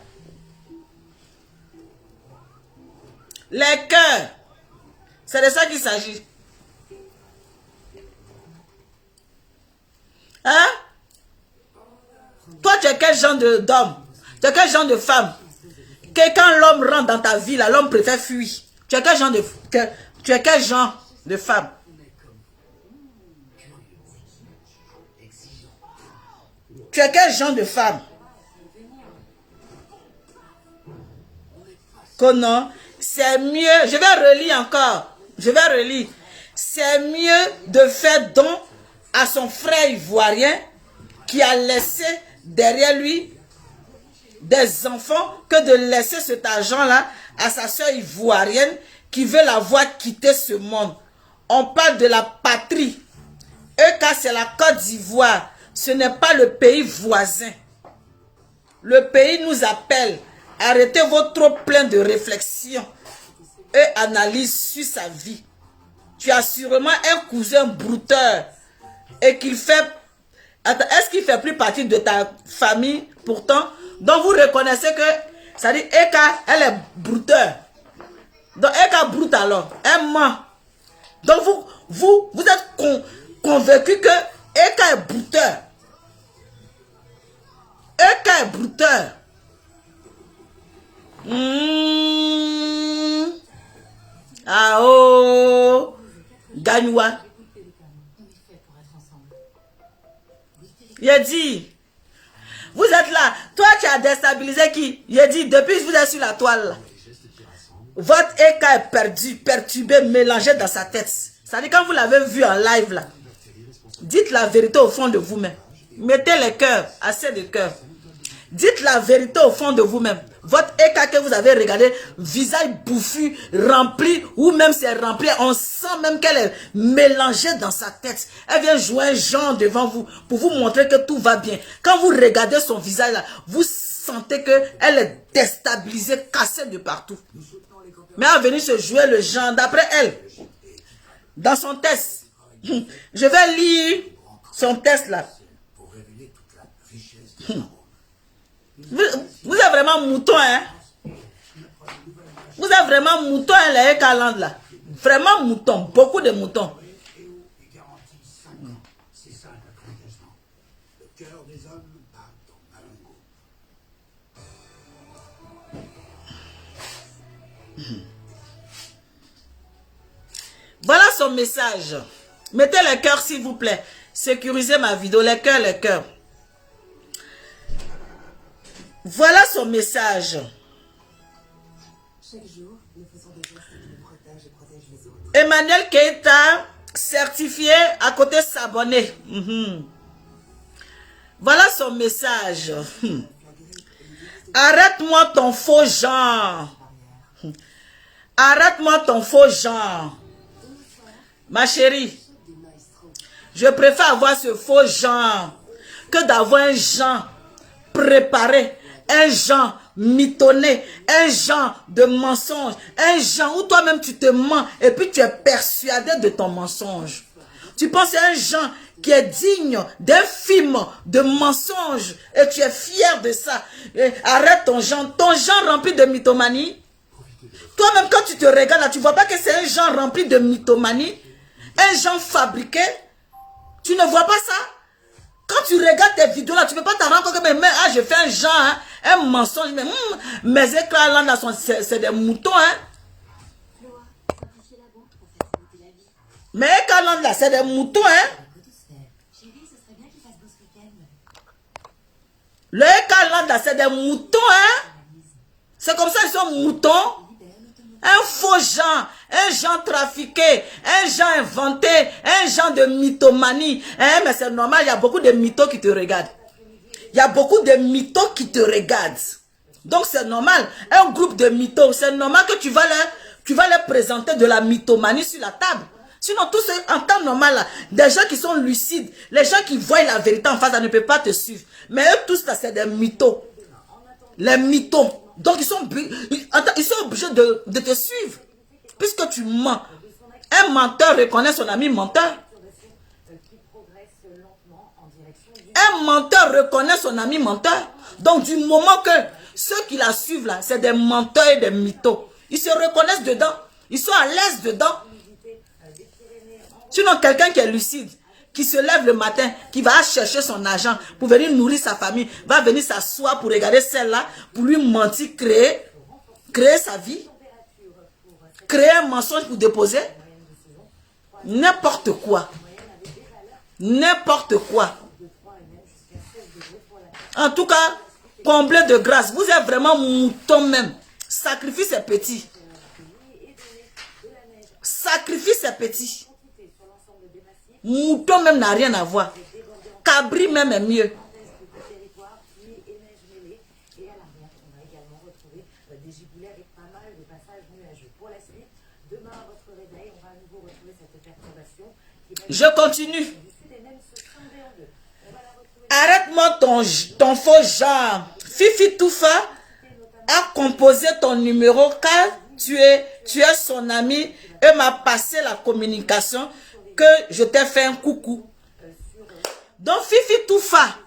Les cœurs. C'est de ça qu'il s'agit. Hein? Toi, tu es quel genre d'homme? Tu es quel genre de femme? Que quand l'homme rentre dans ta vie, l'homme préfère fuir. Tu es quel genre de femme? Tu es quel genre de femme? Que non, c'est mieux. Je vais relire encore. Je vais relire. C'est mieux de faire don à son frère ivoirien qui a laissé derrière lui des enfants que de laisser cet argent-là à sa soeur ivoirienne qui veut la voir quitter ce monde. On parle de la patrie. Car c'est la Côte d'Ivoire. Ce n'est pas le pays voisin. Le pays nous appelle. Arrêtez vos trop pleins de réflexion et analyse sur sa vie. Tu as sûrement un cousin brouteur et qu'il fait... Est-ce qu'il fait plus partie de ta famille pourtant? Donc vous reconnaissez que... Ça dit, Eka, elle est brouteur. Donc Eka broute alors. Elle ment. Donc vous êtes convaincu que Eka est brouteur. Eka est brouteur. Ah oh, Gagnoua. Il a dit, vous êtes là. Toi, tu as déstabilisé qui? Il a dit, depuis que vous êtes sur la toile, là, votre éca est perdu, perturbé, mélangé dans sa tête. Ça dit quand vous l'avez vu en live là, dites la vérité au fond de vous-même. Mettez les cœurs, assez de cœurs. Dites la vérité au fond de vous-même. Votre éca que vous avez regardé, visage bouffu, rempli, ou même c'est rempli, on sent même qu'elle est mélangée dans sa tête. Elle vient jouer un genre devant vous pour vous montrer que tout va bien. Quand vous regardez son visage là, vous sentez qu'elle est déstabilisée, cassée de partout. Mais elle est venue se jouer le genre d'après elle. Dans son test. Je vais lire son test là. Vous êtes vraiment mouton, hein? Vous êtes vraiment mouton, hein, les Ekaland là. Vraiment mouton, beaucoup de moutons. C'est ça notre engagement. Le cœur des hommes bat en Malongo. Voilà son message. Mettez les cœurs s'il vous plaît. Sécurisez ma vidéo, les cœurs, les cœurs. Voilà son message. Chaque jour, nous faisons des gestes qui nous protègent et protègent les autres. Emmanuel Keita, certifié, à côté s'abonner. Voilà son message. Arrête-moi ton faux genre. Arrête-moi ton faux genre. Ma chérie, je préfère avoir ce faux genre que d'avoir un genre préparé, un genre mitonné, un genre de mensonge, un genre où toi-même tu te mens et puis tu es persuadé de ton mensonge. Tu penses à un genre qui est digne d'un film de mensonge et tu es fier de ça. Et arrête ton genre rempli de mythomanie. Toi-même quand tu te regardes là, tu vois pas que c'est un genre rempli de mythomanie, un genre fabriqué. Tu ne vois pas ça? Quand tu regardes tes vidéos là, tu ne peux pas t'en rendre compte que je fais un genre, hein, un mensonge. Mais mes écrans là, c'est des moutons. Hein. Mes écrans là, c'est des moutons. Hein. Les écrans là, c'est des moutons. Hein. C'est comme ça, ils sont moutons. Un faux genre, un genre trafiqué, un genre inventé, un genre de mythomanie. Hein, mais c'est normal, il y a beaucoup de mythos qui te regardent. Il y a beaucoup de mythos qui te regardent. Donc c'est normal, un groupe de mythos, c'est normal que tu vas leur présenter de la mythomanie sur la table. Sinon, tout ce, en temps normal, là, des gens qui sont lucides, les gens qui voient la vérité en face, ça ne peut pas te suivre. Mais eux tous, là, c'est des mythos. Les mythos. Donc, ils sont obligés de te suivre. Puisque tu mens. Un menteur reconnaît son ami menteur. Un menteur reconnaît son ami menteur. Donc, du moment que ceux qui la suivent, là, c'est des menteurs et des mythos. Ils se reconnaissent dedans. Ils sont à l'aise dedans. Sinon, quelqu'un qui est lucide, qui se lève le matin, qui va chercher son argent pour venir nourrir sa famille, va venir s'asseoir pour regarder celle-là, pour lui mentir, créer sa vie, créer un mensonge pour déposer. N'importe quoi. N'importe quoi. En tout cas, comblé de grâce. Vous êtes vraiment mouton même. Sacrifice est petit. Sacrifice est petit. Mouton même n'a rien à voir. Cabri même est mieux. Je continue. Arrête-moi ton faux genre. Fifi Toufa a composé ton numéro car tu es son ami et m'a passé la communication que je t'ai fait un coucou. Donc Fifi Toufa,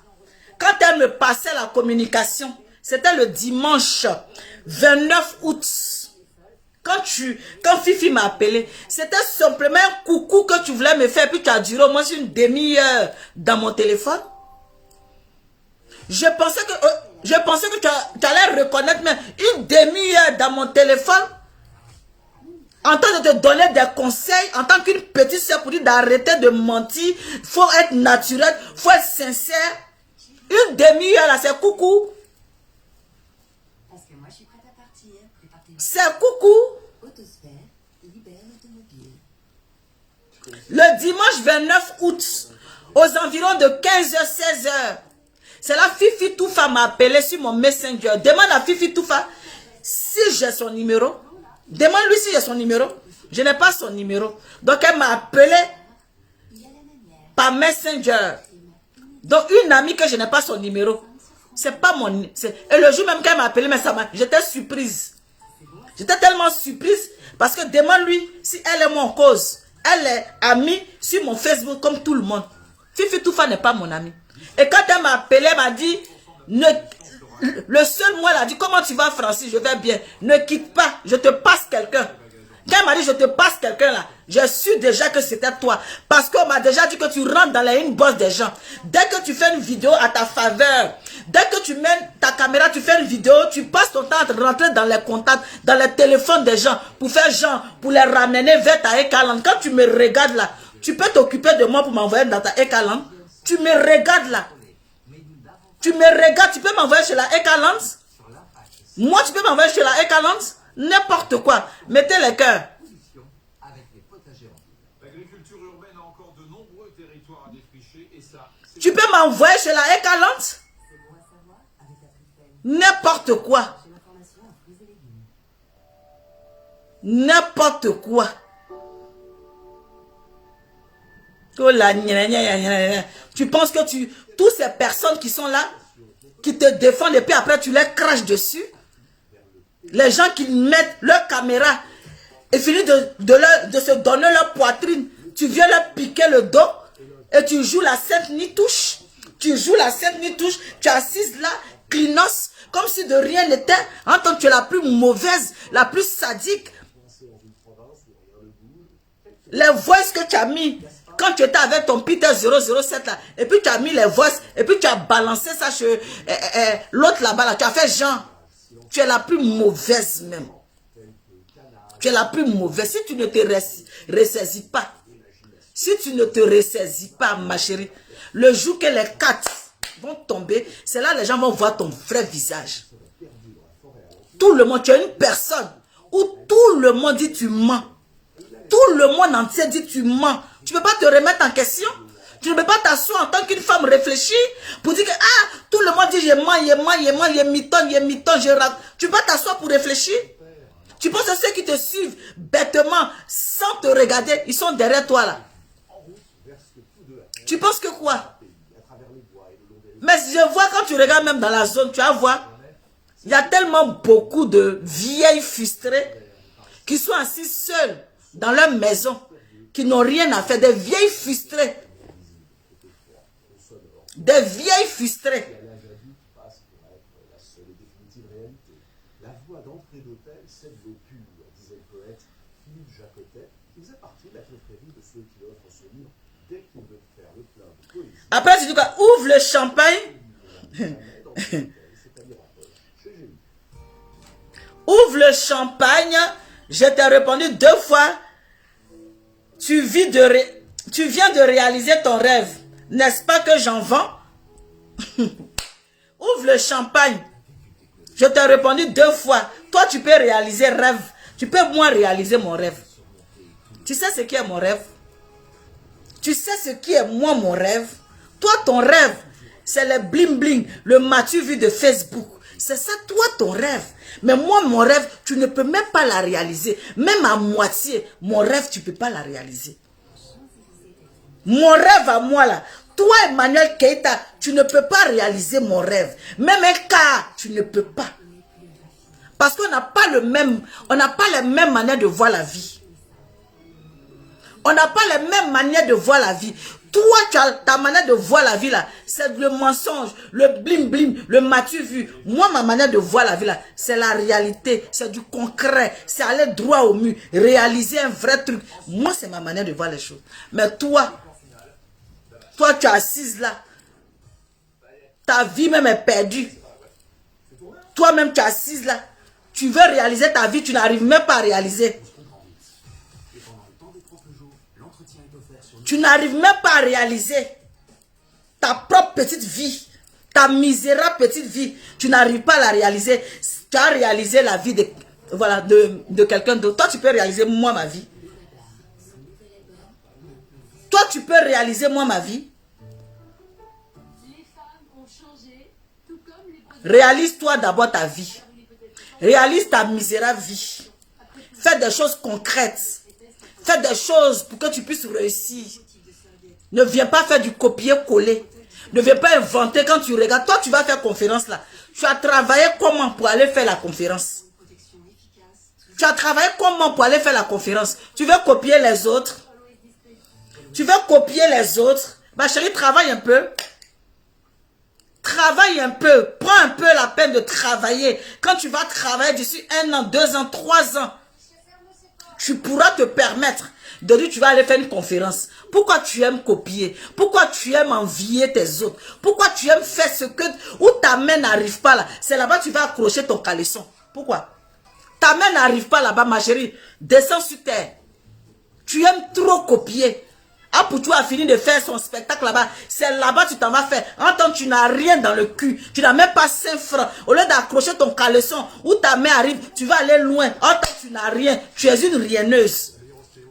quand elle me passait la communication, c'était le dimanche 29 août. Quand Fifi m'a appelé, c'était simplement un coucou que tu voulais me faire, puis tu as duré au moins une demi-heure dans mon téléphone. Je pensais que tu allais reconnaître même une demi-heure dans mon téléphone en train de te donner des conseils en tant qu'une petite soeur pour dire d'arrêter de mentir. Il faut être naturel, il faut être sincère. Une demi-heure là, c'est coucou. Parce que moi, je suis prête à partir. C'est coucou. Autosphère, libère l'automobile. Le dimanche 29 août, aux environs de 15h, 16h, c'est la Fifi Toufa m'a appelé sur mon Messenger. Demande à Fifi Toufa si j'ai son numéro. Demande-lui si j'ai son numéro. Je n'ai pas son numéro. Donc elle m'a appelé par Messenger. Donc une amie que je n'ai pas son numéro. C'est pas mon... Et le jour même qu'elle m'a appelé, mais ça m'a... J'étais surprise. J'étais tellement surprise parce que demande-lui si elle est mon cause. Elle est amie sur mon Facebook comme tout le monde. Fifi Toufa n'est pas mon amie. Et quand elle m'a appelé, elle m'a dit, le seul mot, elle a dit, comment tu vas Francis? Je vais bien. Ne quitte pas, je te passe quelqu'un. Quand elle m'a dit, je te passe quelqu'un là, j'ai su déjà que c'était toi. Parce qu'on m'a déjà dit que tu rentres dans la inbox des gens. Dès que tu fais une vidéo à ta faveur, dès que tu mets ta caméra, tu fais une vidéo, tu passes ton temps à rentrer dans les contacts, dans les téléphones des gens, pour faire genre, pour les ramener vers ta Ekaland. Quand tu me regardes là, tu peux t'occuper de moi pour m'envoyer dans ta Ekaland. Tu me regardes là. Tu me regardes, tu peux m'envoyer chez la Ekaland. Moi, tu peux m'envoyer chez la Ekaland. N'importe quoi. Mettez les cœurs. L'agriculture urbaine a encore de nombreux territoires à défricher et ça... Tu peux m'envoyer chez la Ekaland. N'importe quoi. N'importe quoi. Oh là, tu penses que toutes ces personnes qui sont là, qui te défendent et puis après tu les craches dessus. Les gens qui mettent leur caméra et finissent de se donner leur poitrine. Tu viens leur piquer le dos et tu joues la sainte nitouche. Tu joues la sainte nitouche. Tu es assise là, clinos, comme si de rien n'était. En tant que tu es la plus mauvaise, la plus sadique. Les voices que tu as mis quand tu étais avec ton Peter 007 là, et puis tu as mis les voices, et puis tu as balancé ça chez l'autre là-bas là, tu as fait genre. Tu es la plus mauvaise même. Tu es la plus mauvaise. Si tu ne te ressaisis pas, si tu ne te ressaisis pas, ma chérie, le jour que les 4 vont tomber, c'est là que les gens vont voir ton vrai visage. Tout le monde, tu es une personne où tout le monde dit tu mens. Tout le monde entier dit tu mens. Tu ne peux pas te remettre en question. Tu ne peux pas t'asseoir en tant qu'une femme réfléchie pour dire que tout le monde dit je mens, je mitonne, je rate. Tu ne peux pas t'asseoir pour réfléchir. Tu penses que ceux qui te suivent bêtement, sans te regarder, ils sont derrière toi là. Tu penses que quoi? Mais je vois quand tu regardes même dans la zone, tu vas voir, il y a tellement beaucoup de vieilles frustrées qui sont assises seules dans leur maison, qui n'ont rien à faire, des vieilles frustrées. Des vieilles frustrées. La voie d'entrée d'hôtel, celle d'eau pure, disait le poète Philippe Jacotet, qui faisait partie de la confrérie de ceux qui offrent ce livre dès qu'ils veulent faire le plein de poésie. Après, tu dis quoi? Ouvre le champagne. Ouvre le champagne. Je t'ai répondu 2 fois. Tu viens de réaliser ton rêve. N'est-ce pas que j'en vends? Ouvre le champagne. Je t'ai répondu 2 fois. Toi, tu peux réaliser rêve. Tu peux moi réaliser mon rêve. Tu sais ce qui est mon rêve? Tu sais ce qui est moi mon rêve? Toi, ton rêve, c'est le bling bling, le m'as-tu vu de Facebook. C'est ça, toi, ton rêve. Mais moi, mon rêve, tu ne peux même pas la réaliser. Même à moitié, mon rêve, tu ne peux pas la réaliser. Mon rêve à moi, là. Toi, Emmanuel Keita, tu ne peux pas réaliser mon rêve. Même un cas, tu ne peux pas. Parce qu'on n'a pas les mêmes manières de voir la vie. On n'a pas les mêmes manières de voir la vie. Toi, tu as ta manière de voir la vie là, c'est le mensonge, le blim blim, le m'as-tu vu. Moi, ma manière de voir la vie là, c'est la réalité, c'est du concret, c'est aller droit au mur, réaliser un vrai truc. Moi, c'est ma manière de voir les choses. Mais toi, tu es assise là, ta vie même est perdue. Toi-même, tu es assise là, tu veux réaliser ta vie, tu n'arrives même pas à réaliser. Tu n'arrives même pas à réaliser ta propre petite vie, ta misérable petite vie. Tu n'arrives pas à la réaliser. Tu as réalisé la vie de quelqu'un d'autre. Toi, tu peux réaliser moi ma vie. Toi, tu peux réaliser moi ma vie. Les femmes ont changé, tout comme les besoins. Réalise-toi d'abord ta vie. Réalise ta misérable vie. Fais des choses concrètes. Fais des choses pour que tu puisses réussir. Ne viens pas faire du copier-coller. Ne viens pas inventer quand tu regardes. Toi, tu vas faire conférence là. Tu as travaillé comment pour aller faire la conférence? Tu as travaillé comment pour aller faire la conférence? Tu veux copier les autres? Tu veux copier les autres? Ma chérie, travaille un peu. Travaille un peu. Prends un peu la peine de travailler. Quand tu vas travailler d'ici 1 an, 2 ans, 3 ans, tu pourras te permettre de dire tu vas aller faire une conférence. Pourquoi tu aimes copier? Pourquoi tu aimes envier tes autres? Pourquoi tu aimes faire ce que... Où ta main n'arrive pas là? C'est là-bas que tu vas accrocher ton caleçon. Pourquoi? Ta main n'arrive pas là-bas, ma chérie. Descends sur terre. Tu aimes trop copier. Ah, pour toi, a fini de faire son spectacle là-bas. C'est là-bas que tu t'en vas faire. En tant que tu n'as rien dans le cul. Tu n'as même pas 5 francs. Au lieu d'accrocher ton caleçon, où ta main arrive, tu vas aller loin. En tant que tu n'as rien, tu es une rienneuse.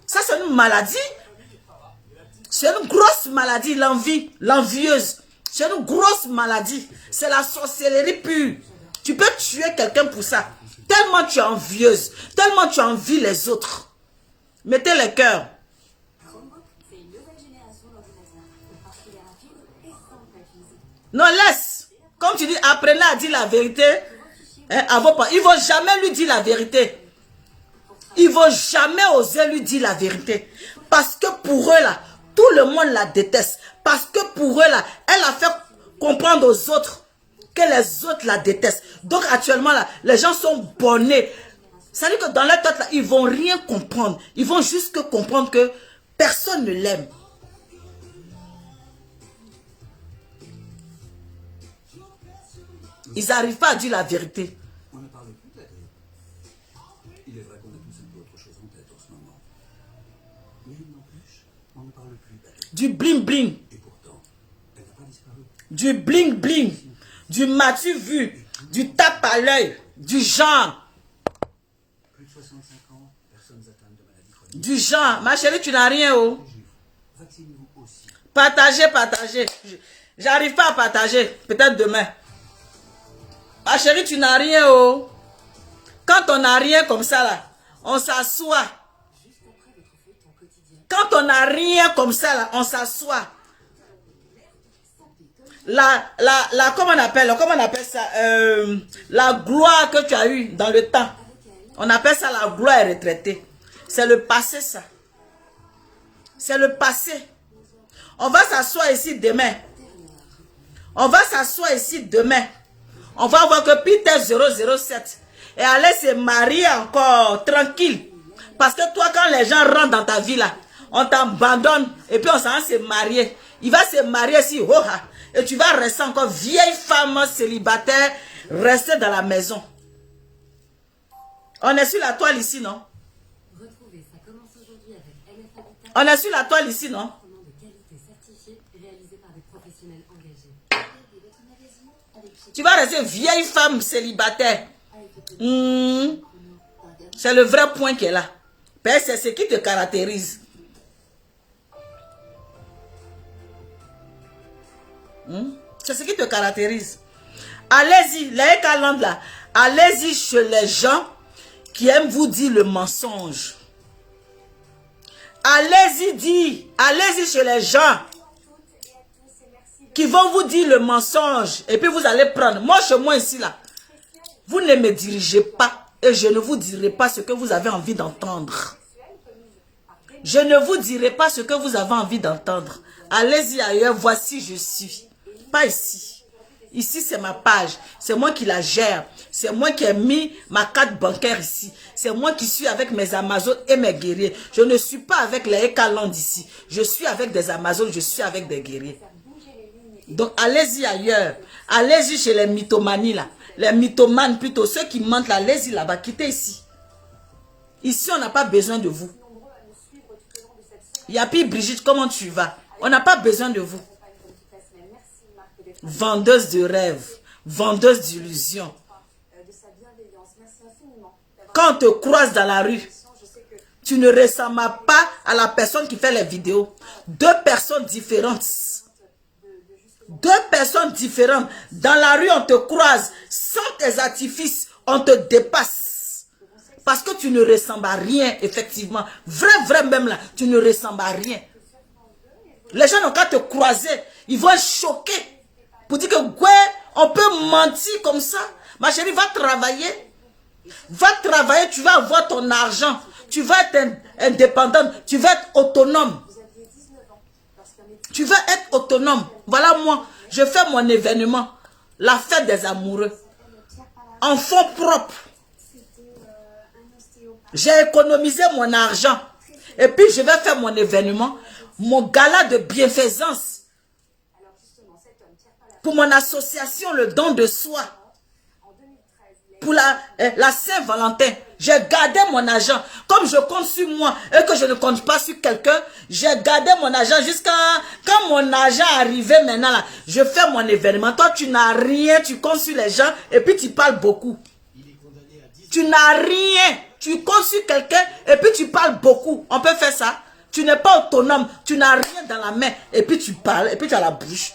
Ça, c'est une maladie. C'est une grosse maladie, l'envie, l'envieuse. C'est une grosse maladie. C'est la sorcellerie pure. Tu peux tuer quelqu'un pour ça. Tellement tu es envieuse. Tellement tu envies les autres. Mettez les cœurs. Non, laisse. Comme tu dis, apprenez à dire la vérité. Hein, à vos parents. Ils ne vont jamais lui dire la vérité. Ils ne vont jamais oser lui dire la vérité. Parce que pour eux, là, tout le monde la déteste. Parce que pour eux, là, elle a fait comprendre aux autres que les autres la détestent. Donc actuellement, là, les gens sont bornés. C'est-à-dire que dans leur tête, là, ils ne vont rien comprendre. Ils vont juste que comprendre que personne ne l'aime. Ils n'arrivent pas à dire la vérité. On ne parle plus de la guerre. Il est vrai qu'on a tous un peu autre chose en tête en ce moment. Mais il n'empêche, on ne parle plus de la guerre. Du bling bling. Et pourtant, elle n'a pas disparu. Du bling bling. Du m'as-tu vu. Du tape à l'œil. Du genre. Plus de 65 ans, personne atteinte de maladie chronique. Du genre. Ma chérie, tu n'as rien, oh. Vaccinez-vous aussi. Partagez, partagez. J'arrive pas à partager. Peut-être demain. Ma chérie, tu n'as rien, oh. Quand on n'a rien comme ça, là, on s'assoit. Quand on n'a rien comme ça, là, on s'assoit. Comment on appelle ça? La gloire que tu as eue dans le temps. On appelle ça la gloire retraitée. C'est le passé, ça. C'est le passé. On va s'asseoir ici demain. On va s'asseoir ici demain. On va voir que Peter 007 et aller se marier encore tranquille. Parce que toi, quand les gens rentrent dans ta vie là, on t'abandonne et puis on s'en va se marier. Il va se marier ici, et tu vas rester encore vieille femme célibataire, rester dans la maison. On est sur la toile ici, non? On est sur la toile ici, non? Tu vas rester vieille femme célibataire. C'est le vrai point qui est là. C'est ce qui te caractérise. C'est ce qui te caractérise. Allez-y, les calendes là. Allez-y chez les gens qui aiment vous dire le mensonge. Allez-y dire. Allez-y chez les gens qui vont vous dire le mensonge. Et puis vous allez prendre. Moi, chez moi ici là. Vous ne me dirigez pas. Et je ne vous dirai pas ce que vous avez envie d'entendre. Je ne vous dirai pas ce que vous avez envie d'entendre. Allez-y ailleurs. Voici je suis. Pas ici. Ici, c'est ma page. C'est moi qui la gère. C'est moi qui ai mis ma carte bancaire ici. C'est moi qui suis avec mes Amazones et mes guerriers. Je ne suis pas avec les Ekaland ici. Je suis avec des Amazones. Je suis avec des guerriers. Donc, allez-y ailleurs. Allez-y chez les mythomanies là. Les mythomanes plutôt. Ceux qui mentent là. Allez-y là-bas. Quittez ici. Ici, on n'a pas besoin de vous. Yapi Brigitte, comment tu vas? On n'a pas besoin de vous. Vendeuse de rêves, vendeuse d'illusions. Quand on te croise dans la rue, Tu ne ressembles pas à la personne qui fait les vidéos. Deux personnes différentes. Deux personnes différentes. Dans la rue, on te croise. Sans tes artifices, on te dépasse. Parce que tu ne ressembles à rien, effectivement. Vrai même là, tu ne ressembles à rien. Les gens n'ont qu'à te croiser. Ils vont être choqués. Pour dire que, ouais, on peut mentir comme ça. Ma chérie, va travailler. Va travailler, tu vas avoir ton argent. Tu vas être indépendante. Tu vas être autonome. Tu vas être autonome. Voilà moi. Je fais mon événement. La fête des amoureux. En fonds propres. J'ai économisé mon argent. Et puis je vais faire mon événement. Mon gala de bienfaisance. Pour mon association, le don de soi. Pour la Saint-Valentin, j'ai gardé mon argent. Comme je compte sur moi et que je ne compte pas sur quelqu'un, j'ai gardé mon argent jusqu'à quand mon argent arrivait maintenant là. Je fais mon événement. Toi, tu n'as rien, tu comptes sur les gens et puis tu parles beaucoup. Tu n'as rien, tu comptes sur quelqu'un et puis tu parles beaucoup. On peut faire ça. Tu n'es pas autonome, tu n'as rien dans la main et puis tu parles et puis tu as la bouche.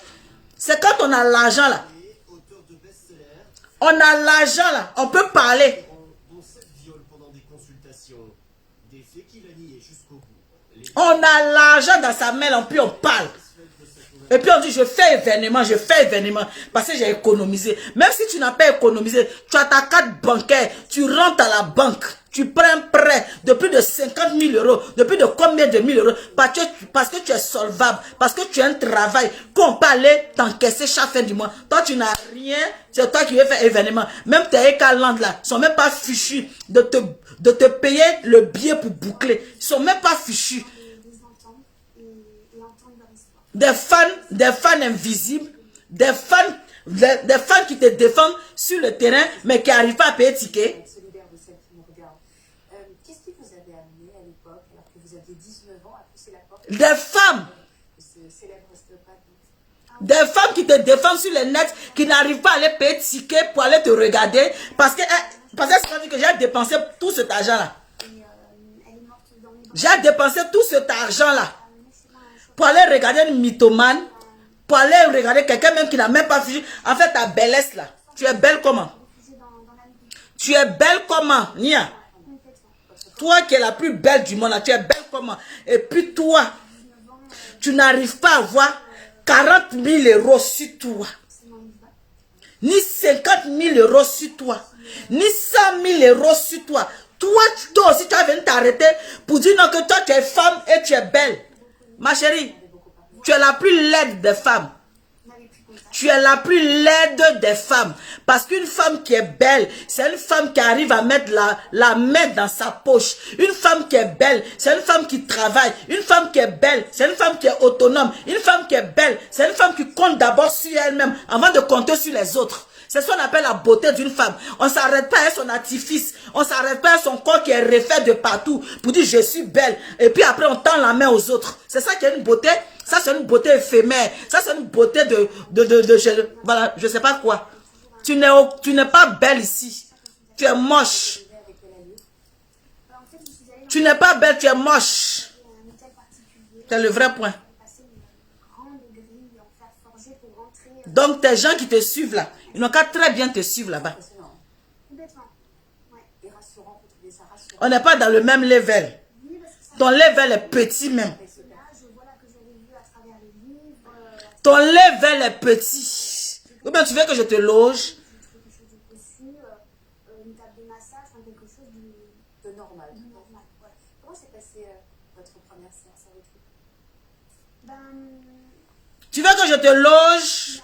C'est quand on a l'argent là. On a l'argent là, on peut parler. On a l'argent dans sa main, puis on parle. Et puis on dit, je fais événement, parce que j'ai économisé. Même si tu n'as pas économisé, tu as ta carte bancaire, tu rentres à la banque, tu prends un prêt de plus de 50 000 euros, de plus de combien de 1000 euros, parce que tu es solvable, parce que tu as un travail, qu'on peut aller t'encaisser chaque fin du mois. Toi, tu n'as rien, c'est toi qui veux faire événement. Même tes Ekaland là, ils sont même pas fichus de te payer le billet pour boucler. Ils sont même pas fichus. Des fans invisibles, des fans qui te défendent sur le terrain, mais qui n'arrivent pas à payer ticket. Qu'est-ce qui vous avait amené à l'époque, alors que vous aviez 19 ans, à pousser la porte? Des femmes. Des femmes qui te défendent sur le net, qui n'arrivent pas à aller payer ticket pour aller te regarder, parce que c'est dit que j'ai dépensé tout cet argent-là. J'ai dépensé tout cet argent-là. Pour aller regarder une mythomane, pour aller regarder quelqu'un même qui n'a même pas fui. En fait, ta bellesse là, tu es belle comment? Tu es belle comment, Nia? Toi qui es la plus belle du monde, là, tu es belle comment? Et puis toi, tu n'arrives pas à avoir 40 000 euros sur toi. Ni 50 000 euros sur toi. Ni 100 000 euros sur toi. Toi aussi, tu as venu t'arrêter pour dire non que toi, tu es femme et tu es belle. Ma chérie, tu es la plus laide des femmes. Tu es la plus laide des femmes. Parce qu'une femme qui est belle, c'est une femme qui arrive à mettre la main dans sa poche. Une femme qui est belle, c'est une femme qui travaille. Une femme qui est belle, c'est une femme qui est autonome. Une femme qui est belle, c'est une femme qui compte d'abord sur elle-même avant de compter sur les autres. C'est ce qu'on appelle la beauté d'une femme. On ne s'arrête pas à son artifice. On ne s'arrête pas à son corps qui est refait de partout pour dire je suis belle. Et puis après on tend la main aux autres. C'est ça qui est une beauté. Ça c'est une beauté éphémère. Ça c'est une beauté voilà, je sais pas quoi. Tu n'es pas belle ici. Tu es moche. Tu n'es pas belle, tu es moche. C'est le vrai point. Donc tes gens qui te suivent là, ils n'ont qu'à très bien te suivre là-bas. On n'est pas dans le même level. Ton level est petit même. Ton level est petit. Ou bien tu veux que je te loge? Tu veux que je te loge?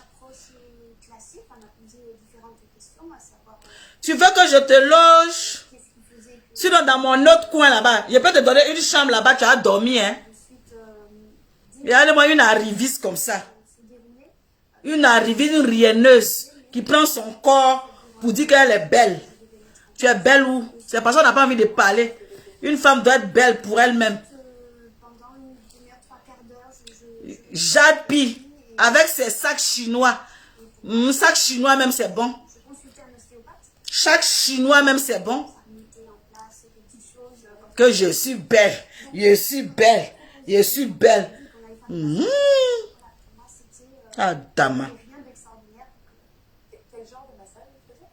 Tu veux que je te loge? Sinon, dans mon autre coin là-bas, je peux te donner une chambre là-bas, tu as dormi, hein? Regardez-moi une arriviste comme ça. Une arriviste, une rienneuse qui prend son corps pour dire qu'elle est belle. Tu es belle où? C'est parce qu'on n'a pas envie de parler. Une femme doit être belle pour elle-même. Jade Pi, avec ses sacs chinois. Sac chinois même, c'est bon. Chaque chinois même, c'est bon. Que je suis belle. Je suis belle. Je suis belle. Ah, dama. Rien d'extraordinaire. Quel genre de massage vous faisiez?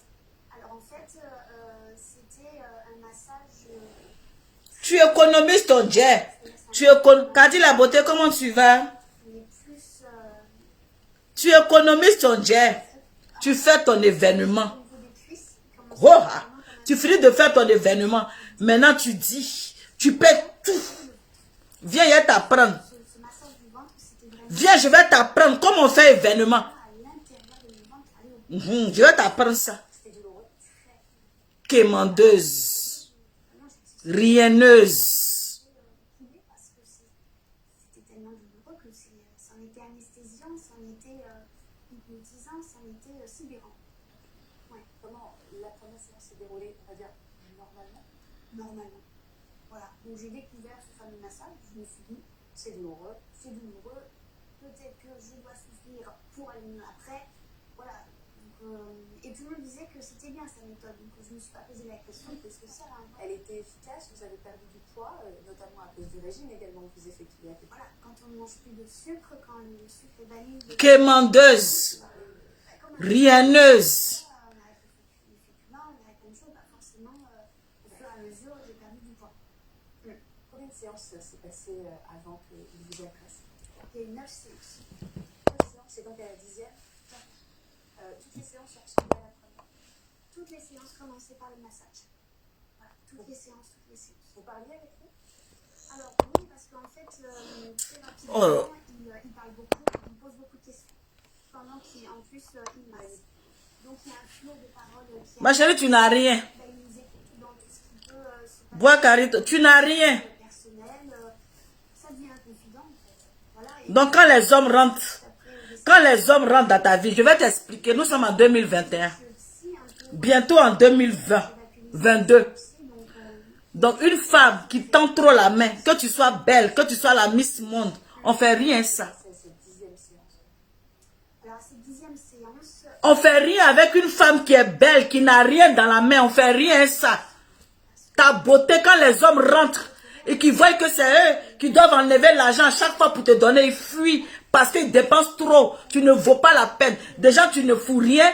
Alors en fait, c'était un massage. Tu économises ton jet. Kadi la beauté, comment tu vas? Tu économises ton jet. Tu fais ton événement. Oh, ah. Tu finis de faire ton événement. Maintenant, tu dis, tu paies tout. Viens, je vais t'apprendre. Viens, je vais t'apprendre comment on fait événement. Je vais t'apprendre ça. Quémandeuse. Rienneuse. C'était tellement douloureux que c'en était anesthésiant, c'en était hypnotisant, c'en était sidérant. Ouais. Comment la première séance s'est déroulée, on va dire, normalement? Normalement. Voilà. Donc j'ai découvert ce fameux massage. Je me suis dit, c'est douloureux. Peut-être que je dois souffrir pour aller mieux après. Voilà. Donc, et tout le monde disait que c'était bien sa méthode. Donc je me suis pas posé la question plus que ça. Hein. Elle était efficace, vous avez perdu du poids, notamment à cause du régime également que vous effectuez. Voilà. Quand on ne mange plus de sucre, quand le sucre est banni. Quémandeuse. Rienneuse. On a plein de choses. Forcément, au fur et à mesure, j'ai perdu du poids. Combien de séances s'est passé avant qu'il vous agresse? Il y a eu 9 séances. 9 séances, et donc à la 10e, toutes les séances ressemblaient à la première? Toutes les séances commençaient par le massage. Voilà, toutes les séances. Vous parliez avec lui? Alors oui, parce qu'en fait, très rapidement, il parle beaucoup, il pose beaucoup de questions. Pendant qu'en plus, il masse. Donc il y a un flot de paroles qui... Ma chérie, tu n'as rien. Il nous écoute dans tout ce qui peut se passer. Bois Carito, tu n'as rien. Personnel, ça devient un confident en fait. Voilà, donc quand les hommes rentrent dans ta vie, je vais t'expliquer, nous sommes en 2021. Bientôt en 2022. Donc une femme qui tend trop la main, que tu sois belle, que tu sois la Miss Monde, on fait rien ça. On fait rien avec une femme qui est belle, qui n'a rien dans la main, on fait rien ça. Ta beauté, quand les hommes rentrent et qu'ils voient que c'est eux qui doivent enlever l'argent à chaque fois pour te donner, ils fuient parce qu'ils dépensent trop. Tu ne vaux pas la peine. Déjà, tu ne fous rien.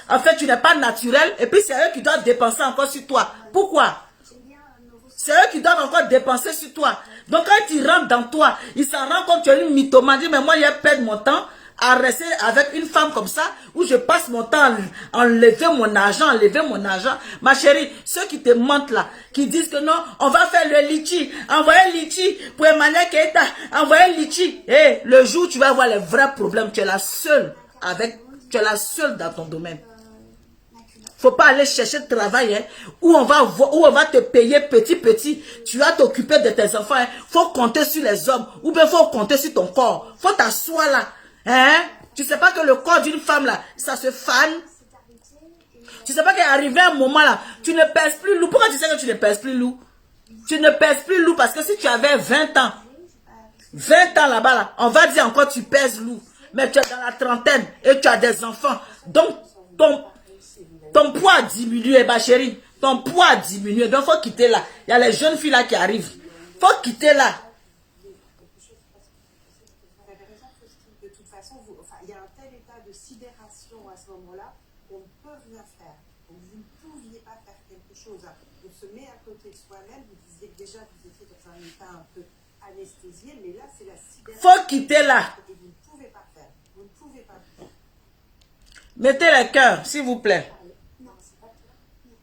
En fait, tu n'es pas naturel. Et puis, c'est eux qui doivent dépenser encore sur toi. Pourquoi? C'est eux qui doivent encore dépenser sur toi. Donc, quand ils rentrent dans toi, ils s'en rendent compte que tu es une mythomane. Mais moi, je perds mon temps à rester avec une femme comme ça, où je passe mon temps à enlever mon argent, Ma chérie, ceux qui te mentent là, qui disent que non, on va faire le litchi, envoyer litchi pour Emmanuel Keita, envoyer litchi. Et le jour où tu vas avoir les vrais problèmes, tu es la seule dans ton domaine. Faut pas aller chercher de travail, hein, où on va te payer petit. Tu vas t'occuper de tes enfants, hein. Faut compter sur les hommes, ou bien faut compter sur ton corps. Faut t'asseoir là. Hein? Tu sais pas que le corps d'une femme là, ça se fane. Tu sais pas qu'il est arrivé un moment là, tu ne pèses plus lourd. Pourquoi tu sais que tu ne pèses plus lourd? Tu ne pèses plus lourd parce que si tu avais 20 ans là-bas là, on va dire encore tu pèses lourd. Mais tu es dans la trentaine et tu as des enfants. Donc ton poids a diminué, ma chérie. Ton poids a diminué. Donc faut quitter là. Il y a les jeunes filles là qui arrivent. Faut quitter là. Il y a un tel état de sidération à ce moment-là qu'on ne peut rien faire. Donc vous ne pouviez pas faire quelque chose. On se met à côté de soi-même. Vous disiez que déjà vous étiez dans un état un peu anesthésié, mais là c'est la sidération. Faut quitter là. Et vous ne pouvez pas faire. Vous ne pouvez pas faire. Mettez les cœurs, s'il vous plaît. Non, c'est pas clair. Non.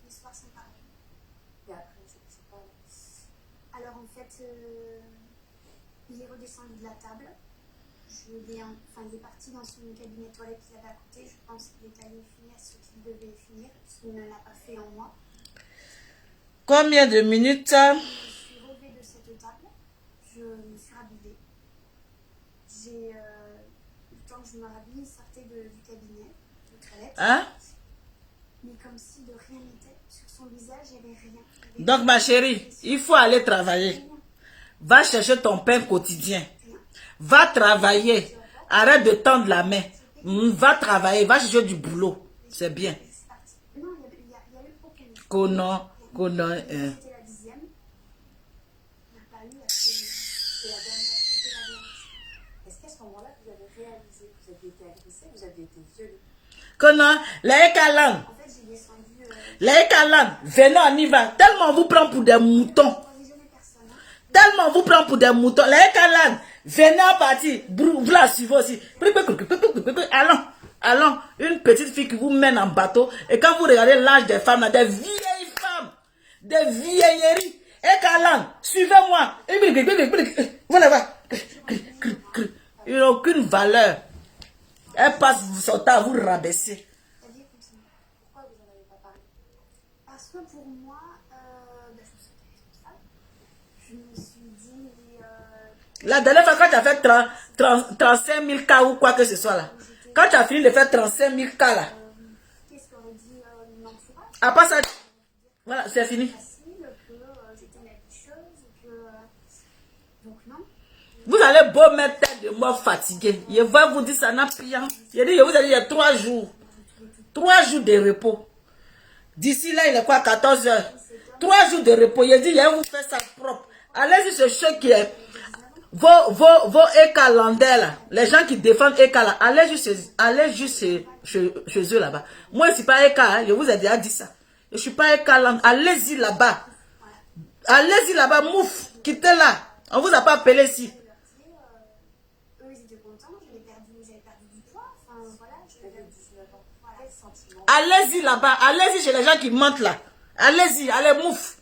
L'histoire c'est pareil. Et après, c'est pas... Alors en fait, il est redescendu de la table. Il est parti dans son cabinet toilette qu'il avait à côté. Je pense qu'il est allé finir ce qu'il devait finir, ce qu'il ne l'a pas fait en moi. Combien de minutes? Je me suis relevée de cette table. Je me suis rhabillée. Le temps que je me rhabille, il sortait du cabinet de toilette. Hein? Mais comme si de rien n'était. Sur son visage, il n'y avait rien. Donc ma chérie, il faut aller travailler. Va chercher ton pain quotidien. Va travailler. Arrête de tendre la main. Va travailler. Va chercher du boulot. C'est bien. Non, il n'y a eu aucun. Oh non. Conan, C'était la 10e. On n'a pas eu la première. C'était la dernière. C'était la dernière. Est-ce qu'à ce moment-là, vous avez réalisé que vous aviez été agressé, vous aviez été violé? Conan, les Kalan. En fait, j'ai descendu. Les Kalan, venez, on y va. Tellement on vous prend pour des moutons. Tellement on vous prend pour des moutons. Les Kalan, venez en partie. Vous la suivez aussi. Allons, allons. Une petite fille qui vous mène en bateau. Et quand vous regardez l'âge des femmes, là, des vieilles femmes, des vieilleries. Et Kalan, suivez-moi. Vous allez voir. Ils n'ont aucune valeur. Elle passe son temps à vous rabaisser. Pourquoi vous n'en avez pas parlé? Parce que pour moi, je me sentais responsable. Je me suis dit, La dernière fois, quand tu as fait 35 000 cas ou quoi que ce soit là, quand tu as fini de faire 35 000 cas là, qu'est-ce qu'aurait dit mon entourage? à part ça, voilà, c'est fini. Facile, que j'étais une habitueuse, que. Donc non. Vous allez beau mettre tête de moi fatigué. Je vais vous dire ça n'a rien. Je dis, je vous ai dit, il y a 3 jours. 3 jours de repos. D'ici là, il est quoi, 14 heures. 3 jours de repos. Je dis, je vais vous faire ça propre. Allez-y, ce ceux qui est. Vos écalandais là. Les gens qui défendent Eka là. Allez juste chez eux là-bas. Moi, je ne suis pas Eka. Hein, je vous ai déjà dit ça. Je ne suis pas Eka. Allez-y là-bas. Allez-y là-bas. Mouf. Quittez là. On vous a pas appelé ici. Eux, ils étaient contents, j'avais perdu du poids, enfin voilà, j'avais perdu 19 ans. Voilà le sentiment. Allez-y là-bas, allez-y chez les gens qui mentent là. Allez-y, allez, mouf.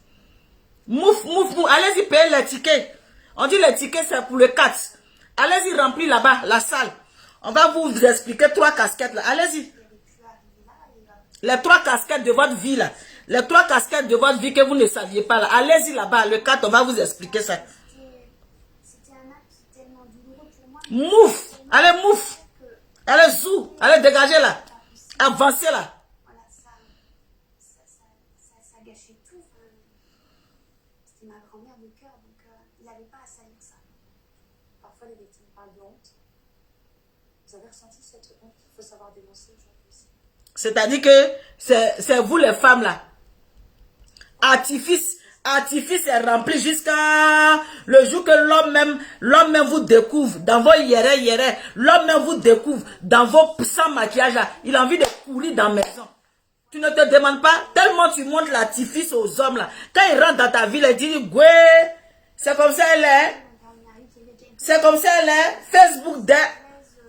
Mouf, mouf, mouf. Allez-y payer les tickets. On dit les tickets c'est pour le 4. Allez-y remplir là-bas, la salle. On va vous expliquer 3 casquettes là. Allez-y. Les 3 casquettes de votre vie là. Les 3 casquettes de votre vie que vous ne saviez pas là. Allez-y là-bas, le 4, on va vous expliquer ça. C'était un acte tellement douloureux pour moi. Mouf. Allez, mouf. Allez, zou. Allez, dégagez là. Avancez là. Voilà, ça gâchait tout. C'était ma grand-mère de cœur, donc il n'avait pas à salir ça. Parfois, les victimes parlent de honte. Vous avez ressenti cette honte qu'il faut savoir dénoncer aujourd'hui aussi. C'est-à-dire que c'est vous les femmes là. Artifice est rempli jusqu'à le jour que l'homme même vous découvre dans vos yérés, l'homme même vous découvre dans vos sans maquillage là. Il a envie de courir dans la maison. Tu ne te demandes pas, tellement tu montres l'artifice aux hommes là. Quand ils rentrent dans ta ville, ils disent, ouais, c'est comme ça elle est. C'est comme ça elle est.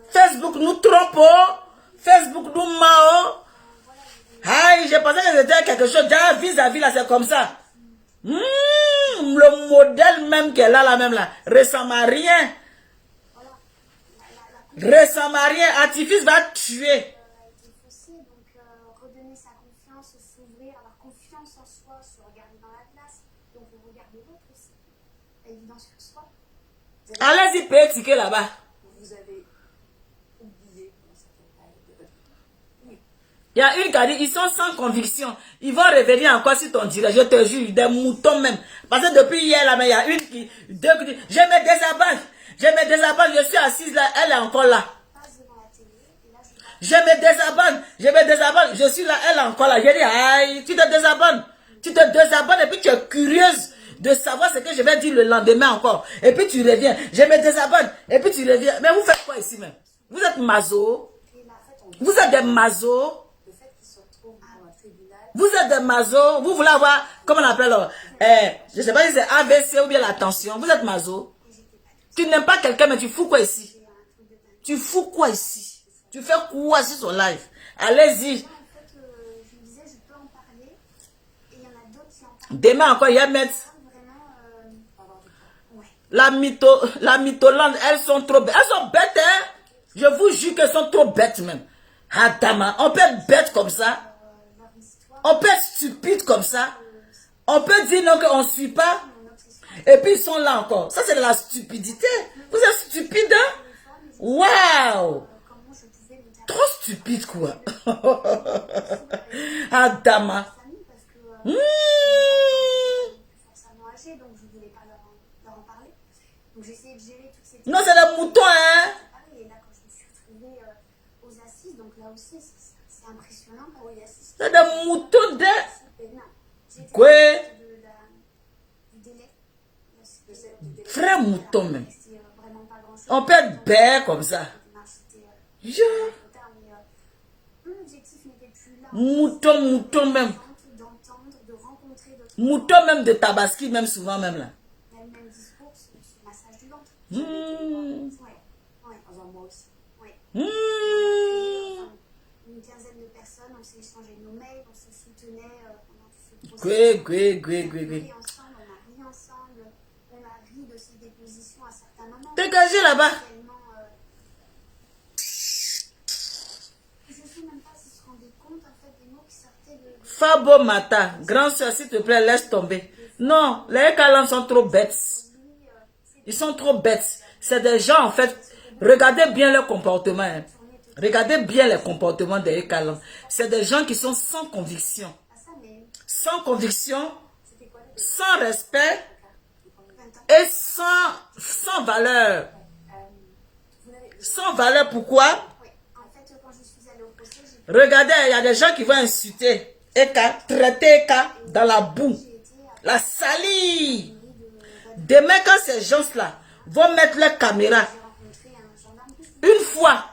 Facebook nous trompe. Facebook nous ment. Aïe, j'ai pensé que c'était quelque chose. Déjà, vis-à-vis là, c'est comme ça. Le modèle même qu'elle a là, même là, ressemble à rien. Ressemble à rien. Artifice va tuer. Donc, redonner sa confiance, s'ouvrir, avoir confiance en soi, se regarder dans la glace. Donc, on regarde l'autre aussi. L'évidence sur soi. Allez-y, payer ticket là-bas. Vous avez oublié dans certaines périodes de votre vie. Oui. Il y a une qui a dit, ils sont sans conviction. Ils vont revenir encore si ton dirait, je te jure, des moutons même. Parce que depuis hier, là, mais il y a une qui dit, je me désabonne, je suis assise là, elle est encore là. Je me désabonne, je suis là, elle est encore là. J'ai dit, aïe, tu te désabonnes et puis tu es curieuse de savoir ce que je vais dire le lendemain encore. Et puis tu reviens, je me désabonne, et puis tu reviens. Mais vous faites quoi ici même? Vous êtes maso? Vous êtes des masos? Vous êtes des masos, vous voulez avoir, comment on appelle, je ne sais pas si c'est AVC ou bien la tension. Vous êtes maso. Tu n'aimes pas quelqu'un, mais tu fous quoi ici? Tu fous quoi ici? Tu fais quoi sur son live? Allez-y. En fait, je me disais, je peux en parler. Et il y en a d'autres qui en parlent. Demain encore, il y a mettre. La mytholande, elles sont trop bêtes. Elles sont bêtes, hein? Je vous jure qu'elles sont trop bêtes même. Adama, on peut être bête comme ça. On peut être stupide comme ça. On peut dire non qu'on ne suit pas. Et puis ils sont là encore. Ça c'est de la stupidité. Vous êtes stupide, hein? Waouh! Trop stupide quoi. Adama. Donc je voulais pas leur en parler. Donc j'ai essayé de gérer toutes ces... Non, c'est des moutons, hein? Et là, quand je me suis retrouvée aux assises, donc là aussi, c'est impressionnant. C'est des moutons de... Quoi? Frère mouton même. On peut être bête comme ça. Mouton même. Mouton même de Tabaski, même souvent même là. Même discours sur le massage du ventre. Une quinzaine de personnes, on s'est échangé nos mails, on se soutenait pendant ce processus. Ensemble, on a ri ensemble, on a ri de ses dépositions à certains moments. Dégagez là-bas. Je ne sais même pas s'ils se rendaient compte en fait des mots qui sortaient de... Fabo Mata, grand soeur, s'il te plaît, laisse tomber. Non, les Ekalan sont trop bêtes. Ils sont trop bêtes. C'est des gens, en fait, regardez bien leur comportement. Hein. Regardez bien les comportements des Ekalan. C'est des gens qui sont sans conviction. Sans conviction, sans respect et sans valeur. Sans valeur, pourquoi? Regardez, il y a des gens qui vont insulter Eka, traiter Eka dans la boue, la salir. Demain, quand ces gens-là vont mettre leur caméra, une fois,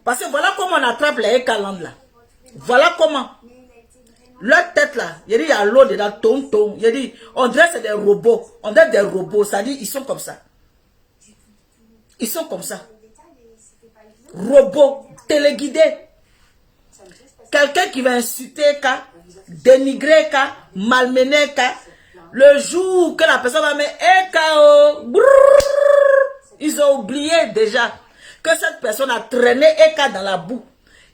parce que voilà comment on attrape les Ekaland là. Voilà comment. Leur tête là, il y a l'eau dedans, ton. Il dit, on dirait c'est des robots. On dirait des robots, ça dit, ils sont comme ça. Ils sont comme ça. Robots, téléguidés. Quelqu'un qui va insulter Eka, dénigrer Eka, malmener Eka, le jour que la personne va mettre Eka, ils ont oublié déjà que cette personne a traîné Eka dans la boue.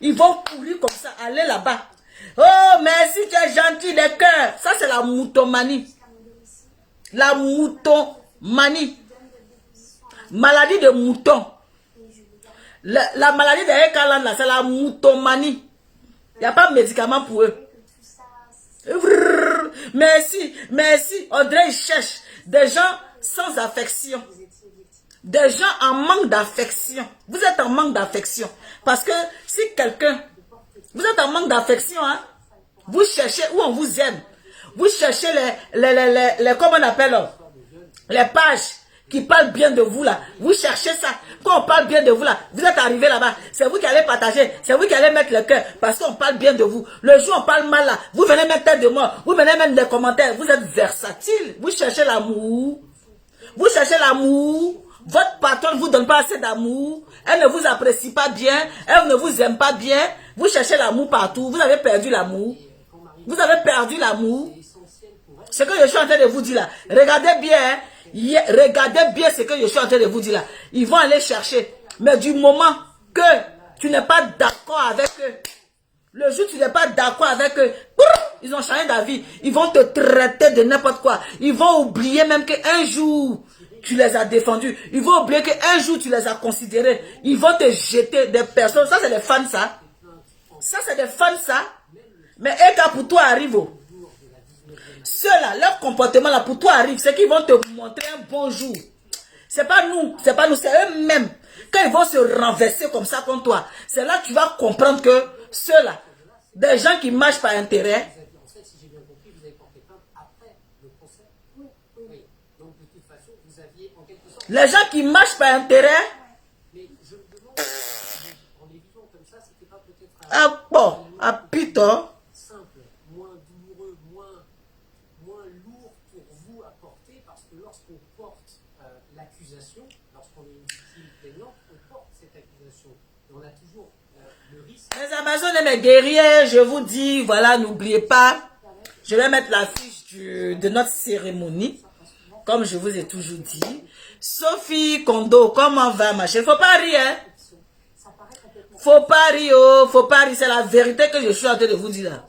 Ils vont courir comme ça, aller là-bas. Oh, merci, tu es gentil de cœur. Ça, c'est la moutomanie. La moutomanie. Maladie de mouton. La maladie de Eka, là, c'est la moutomanie. Il n'y a pas de médicament pour eux. Merci. On dirait qu'ils cherchent des gens sans affection. Des gens en manque d'affection. Vous êtes en manque d'affection. Parce que si quelqu'un... Vous êtes en manque d'affection, hein? Vous cherchez où on vous aime. Vous cherchez les comment on appelle, les pages qui parlent bien de vous là. Vous cherchez ça. Quand on parle bien de vous là, vous êtes arrivé là-bas. C'est vous qui allez partager. C'est vous qui allez mettre le cœur. Parce qu'on parle bien de vous. Le jour on parle mal là, vous venez mettre tête de moi. Vous venez mettre des commentaires. Vous êtes versatile. Vous cherchez l'amour. Vous cherchez l'amour. Votre patronne ne vous donne pas assez d'amour. Elle ne vous apprécie pas bien. Elle ne vous aime pas bien. Vous cherchez l'amour partout. Vous avez perdu l'amour. Vous avez perdu l'amour. Ce que je suis en train de vous dire là. Regardez bien. Hein. Regardez bien ce que je suis en train de vous dire là. Ils vont aller chercher. Mais du moment que tu n'es pas d'accord avec eux, le jour où tu n'es pas d'accord avec eux, ils ont changé d'avis. Ils vont te traiter de n'importe quoi. Ils vont oublier même qu'un jour, tu les as défendus. Ils vont oublier qu'un jour, tu les as considérés. Ils vont te jeter des personnes. Ça, c'est des fans, ça. Ça, c'est des fans, ça. Mais Eka, pour toi, arrive. Ceux-là, leur comportement, là, pour toi, arrive. C'est qu'ils vont te montrer un bon jour. C'est pas nous, c'est eux-mêmes. Quand ils vont se renverser comme ça contre toi, c'est là que tu vas comprendre que ceux-là, des gens qui marchent par intérêt. En fait, si j'ai bien compris, vous avez porté plainte après le procès. Oui. Donc, de toute façon, vous aviez en quelque sorte... Les gens qui marchent par intérêt. Mais je me demande, en les vivant comme ça, c'était pas peut-être... Ah bon, à Python. Simple, moins douloureux, moins lourd pour vous à porter, parce que lorsqu'on porte l'accusation, lorsqu'on est une victime plaignante, on porte cette accusation. Et on a toujours le risque... Les Amazones et mes guerriers, je vous dis, voilà, n'oubliez pas, je vais mettre la fiche de notre cérémonie, comme je vous ai toujours dit. Sophie Kondo, comment va ma chérie? Faut pas rire, hein? Faut pas rire, c'est la vérité que je suis en train de vous dire là.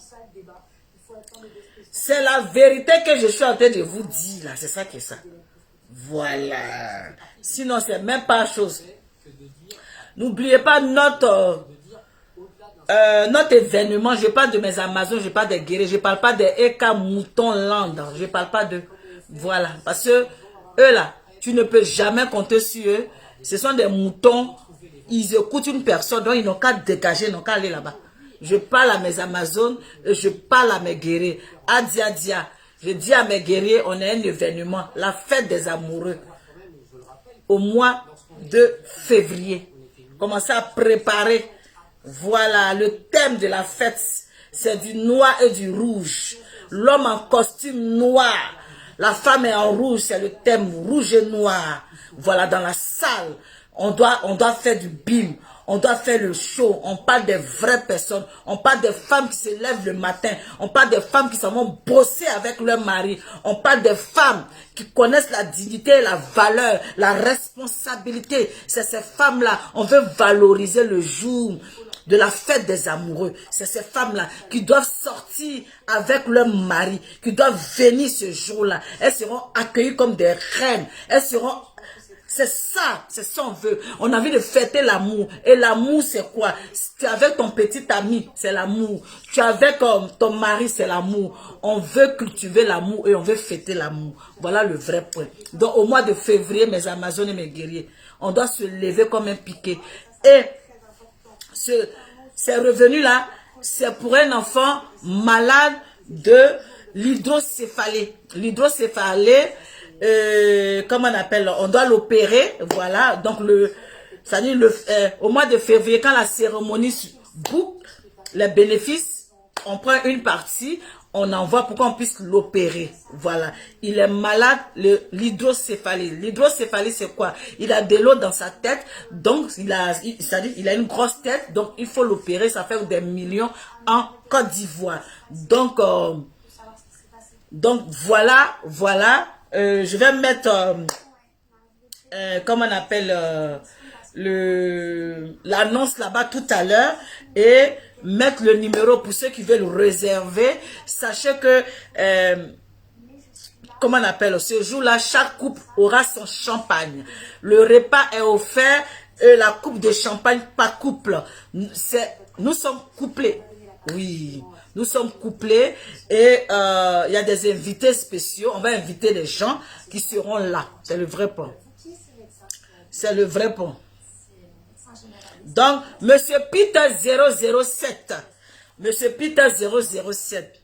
C'est la vérité que je suis en train de vous dire là, c'est ça qui est ça. Voilà. Sinon, c'est même pas chose. N'oubliez pas notre événement. Je parle de mes Amazones, je parle des guerriers, je parle pas des Eka Mouton Land. Je parle pas de... Voilà. Parce que eux là, tu ne peux jamais compter sur eux. Ce sont des moutons. Ils écoutent une personne, donc ils n'ont qu'à dégager, ils n'ont qu'à aller là-bas. Je parle à mes Amazones, je parle à mes guerriers. Adia, Je dis à mes guerriers, on a un événement, la fête des amoureux, au mois de février. Commencez à préparer. Voilà, le thème de la fête, c'est du noir et du rouge. L'homme en costume noir, la femme est en rouge, c'est le thème rouge et noir. Voilà, dans la salle, on doit faire du bim. On doit faire le show. On parle des vraies personnes. On parle des femmes qui se lèvent le matin. On parle des femmes qui s'en vont bosser avec leur mari. On parle des femmes qui connaissent la dignité, la valeur, la responsabilité. C'est ces femmes-là. On veut valoriser le jour de la fête des amoureux. C'est ces femmes-là qui doivent sortir avec leur mari, qui doivent venir ce jour-là. Elles seront accueillies comme des reines. Elles seront... C'est ça on veut. On a envie de fêter l'amour. Et l'amour, c'est quoi? Tu es avec ton petit ami, c'est l'amour. Tu es avec ton mari, c'est l'amour. On veut cultiver l'amour et on veut fêter l'amour. Voilà le vrai point. Donc, au mois de février, mes Amazones et mes guerriers, on doit se lever comme un piquet. Et ces revenus-là, c'est pour un enfant malade de l'hydrocéphalie. L'hydrocéphalie, comment on appelle, on doit l'opérer, voilà. Donc au mois de février, quand la cérémonie boucle les bénéfices, on prend une partie, on envoie pour qu'on puisse l'opérer, voilà. Il est malade, l'hydrocéphalie. L'hydrocéphalie, c'est quoi? Il a de l'eau dans sa tête, donc il a une grosse tête, donc il faut l'opérer, ça fait des millions en Côte d'Ivoire. Donc voilà. Je vais mettre, comment on appelle, l'annonce là-bas tout à l'heure et mettre le numéro pour ceux qui veulent réserver. Sachez que, comment on appelle, ce jour-là, chaque couple aura son champagne. Le repas est offert et la coupe de champagne par couple. Nous sommes couplés. Oui. Nous sommes couplés et il y a des invités spéciaux. On va inviter les gens qui seront là. C'est le vrai point. C'est le vrai point. Donc, Monsieur Peter 007. Monsieur Peter 007.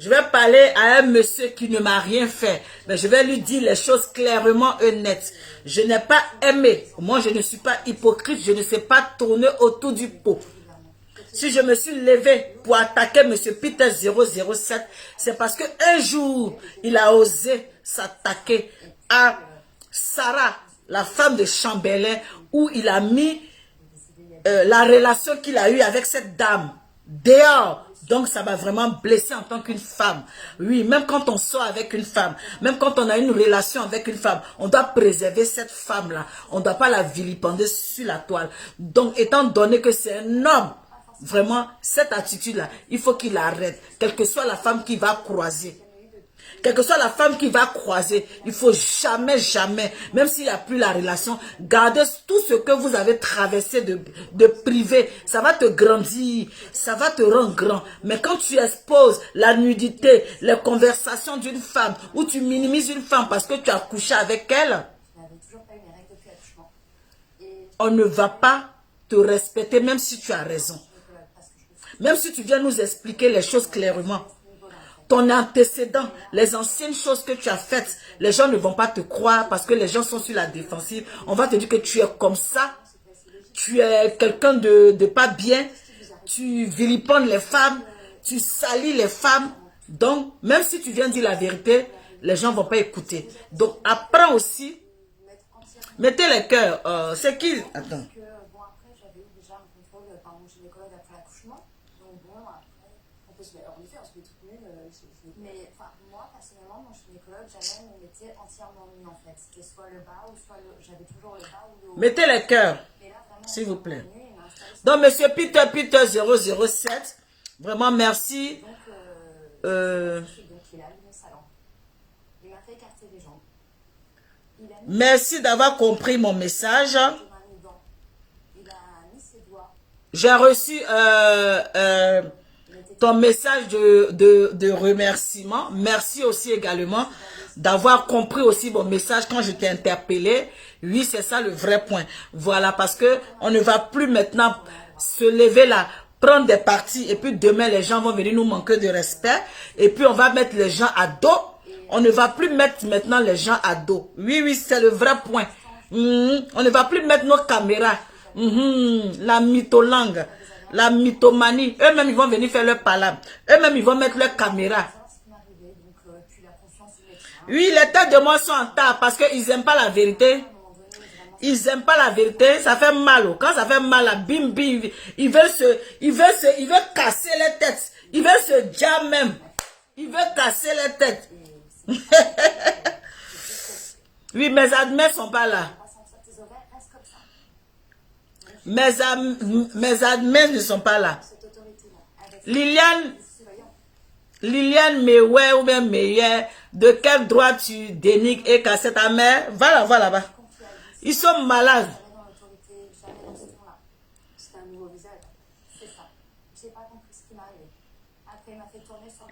Je vais parler à un monsieur qui ne m'a rien fait. Mais je vais lui dire les choses clairement et nettes. Je n'ai pas aimé. Moi, je ne suis pas hypocrite. Je ne sais pas tourner autour du pot. Si je me suis levé pour attaquer M. Peter 007, c'est parce qu'un jour, il a osé s'attaquer à Sarah, la femme de Chambellan, où il a mis la relation qu'il a eue avec cette dame dehors. Donc, ça m'a vraiment blessé en tant qu'une femme. Oui, même quand on sort avec une femme, même quand on a une relation avec une femme, on doit préserver cette femme-là. On ne doit pas la vilipender sur la toile. Donc, étant donné que c'est un homme, vraiment, cette attitude-là, il faut qu'il arrête. Quelle que soit la femme qui va croiser. Quelle que soit la femme qui va croiser, il faut jamais, même s'il n'y a plus la relation, garder tout ce que vous avez traversé de privé. Ça va te grandir, ça va te rendre grand. Mais quand tu exposes la nudité, les conversations d'une femme, ou tu minimises une femme parce que tu as couché avec elle, on ne va pas te respecter même si tu as raison. Même si tu viens nous expliquer les choses clairement. Ton antécédent, les anciennes choses que tu as faites, les gens ne vont pas te croire parce que les gens sont sur la défensive. On va te dire que tu es comme ça, tu es quelqu'un de pas bien, tu vilipendes les femmes, tu salis les femmes. Donc, même si tu viens dire la vérité, les gens ne vont pas écouter. Donc, apprends aussi. Mettez les cœurs. C'est qui? Attends. Mais enfin, moi, personnellement, mon gynécologue, jamais me mettait entièrement nu en fait. C'était soit le bas ou soit le... J'avais toujours le bas ou le haut. Mettez les cœurs, s'il vous plaît. Donc, monsieur Peter 007, vraiment merci. Donc, il a allumé sa lampe. Il m'a fait écarter les jambes. Merci d'avoir compris mon message. Il a mis ses doigts. J'ai reçu ton message de remerciement. Merci aussi également d'avoir compris aussi mon message quand je t'ai interpellé. Oui, c'est ça le vrai point. Voilà, parce que on ne va plus maintenant se lever là prendre des parties et puis demain les gens vont venir nous manquer de respect et puis on va mettre les gens à dos. On ne va plus mettre maintenant les gens à dos. Oui, oui, c'est le vrai point. On ne va plus mettre nos caméras. La mytholangue, la mythomanie. Eux-mêmes, ils vont venir faire leur palabre. Eux-mêmes, ils vont mettre leurs caméras. Oui, les têtes de moi sont en tas parce qu'ils n'aiment pas la vérité. Ils n'aiment pas la vérité, ça fait mal. Quand ça fait mal, là, bim, bim, ils veulent casser les têtes. Ils veulent se dire même. Ils veulent casser les têtes. Oui, mes admets ne sont pas là. Mes admets ne sont pas là. Liliane Mewé ou bien Meyer, de quel droit tu dénigres et casser ta mère? Va là-bas. Ils sont malades.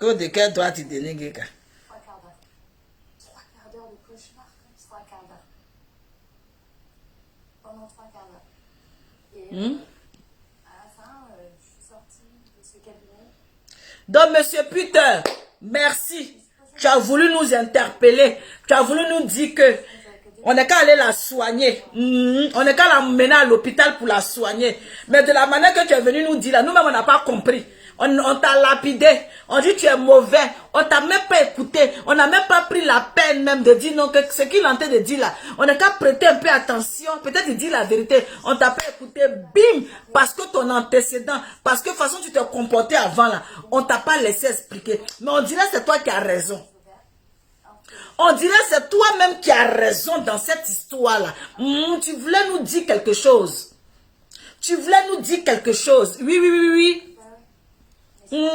Oh, de quel droit tu dénigres? 3 quarts d'heure. 3 quarts d'heure de cauchemar. 3 quarts d'heure. Pendant 3 quarts d'heure. Et à la fin, je suis sortie de ce cabinet. Donc, monsieur Peter, merci. Tu as voulu nous interpeller. Tu as voulu nous dire que on n'est qu'à aller la soigner. On n'est qu'à la mener à l'hôpital pour la soigner. Mais de la manière que tu es venu nous dire là, nous-mêmes, on n'a pas compris. On t'a lapidé. On dit tu es mauvais. On t'a même pas écouté. On n'a même pas pris la peine même de dire non. Que ce qu'il est en train de dire là. On n'est qu'à prêter un peu attention. Peut-être il dit la vérité. On t'a pas écouté. Bim. Parce que ton antécédent. Parce que de toute façon tu t'es comporté avant là. On t'a pas laissé expliquer. Mais on dirait c'est toi qui as raison. On dirait c'est toi-même qui as raison dans cette histoire-là. Tu voulais nous dire quelque chose. Tu voulais nous dire quelque chose. Oui. De toute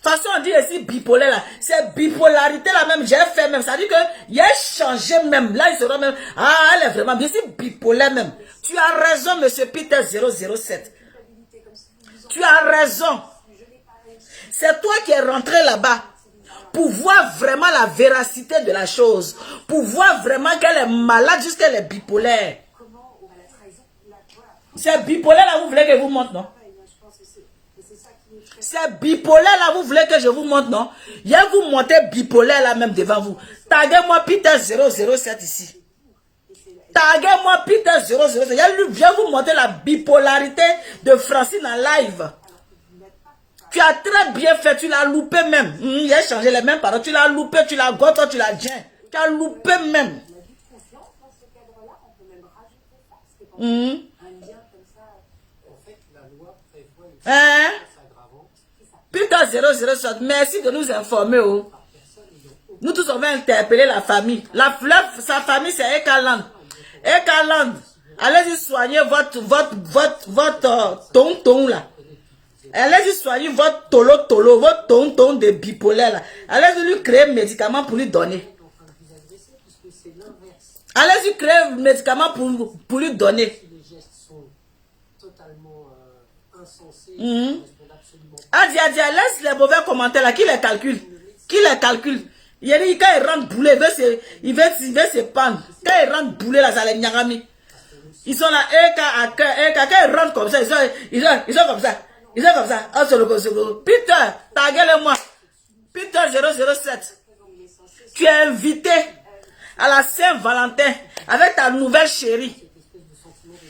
façon, on dit ici bipolaire là. C'est bipolarité là même. J'ai fait même. Ça dit que il a changé même. Là, il sera même. Ah, elle est vraiment bien. C'est bipolaire même. Tu as raison, monsieur Peter 007. Tu as raison. C'est toi qui es rentré là-bas pour voir vraiment la véracité de la chose. Pour voir vraiment qu'elle est malade jusqu'à qu'elle est bipolaire. C'est bipolaire là, vous voulez que je vous montre, non? C'est bipolaire là, vous voulez que je vous montre, non? Il y a vous montrer bipolaire là même devant vous. Taguez-moi Peter 007 ici. Taguez-moi Peter 007. Il vient vous montrer la bipolarité de Francine en live. Tu as très bien fait, tu l'as loupé même. Il a changé les mêmes paroles. Tu l'as loupé, tu l'as goté, tu l'as dit. Tu as loupé même. Hein? Peter 007, merci de nous informer. Oh. Nous tous on va interpeller la famille. Sa famille c'est Ekaland. Ekaland, allez-y soigner votre tonton là. Allez-y soigner votre tolo, votre tonton de bipolaire là. Allez-y lui créer un médicament pour lui donner. Allez-y créer un médicament pour lui donner. Adia, laisse les mauvais commentaires là. Qui les calcule? Il dit quand il rentre boulet, il veut se pendre. Quand il rentre boulet là, ça les nyagami. Ils sont là, quand ils rentrent comme ça, ils sont comme ça. Ils sont comme ça. Peter, taguez-le-moi. Peter 007. Tu es invité à la Saint-Valentin avec ta nouvelle chérie.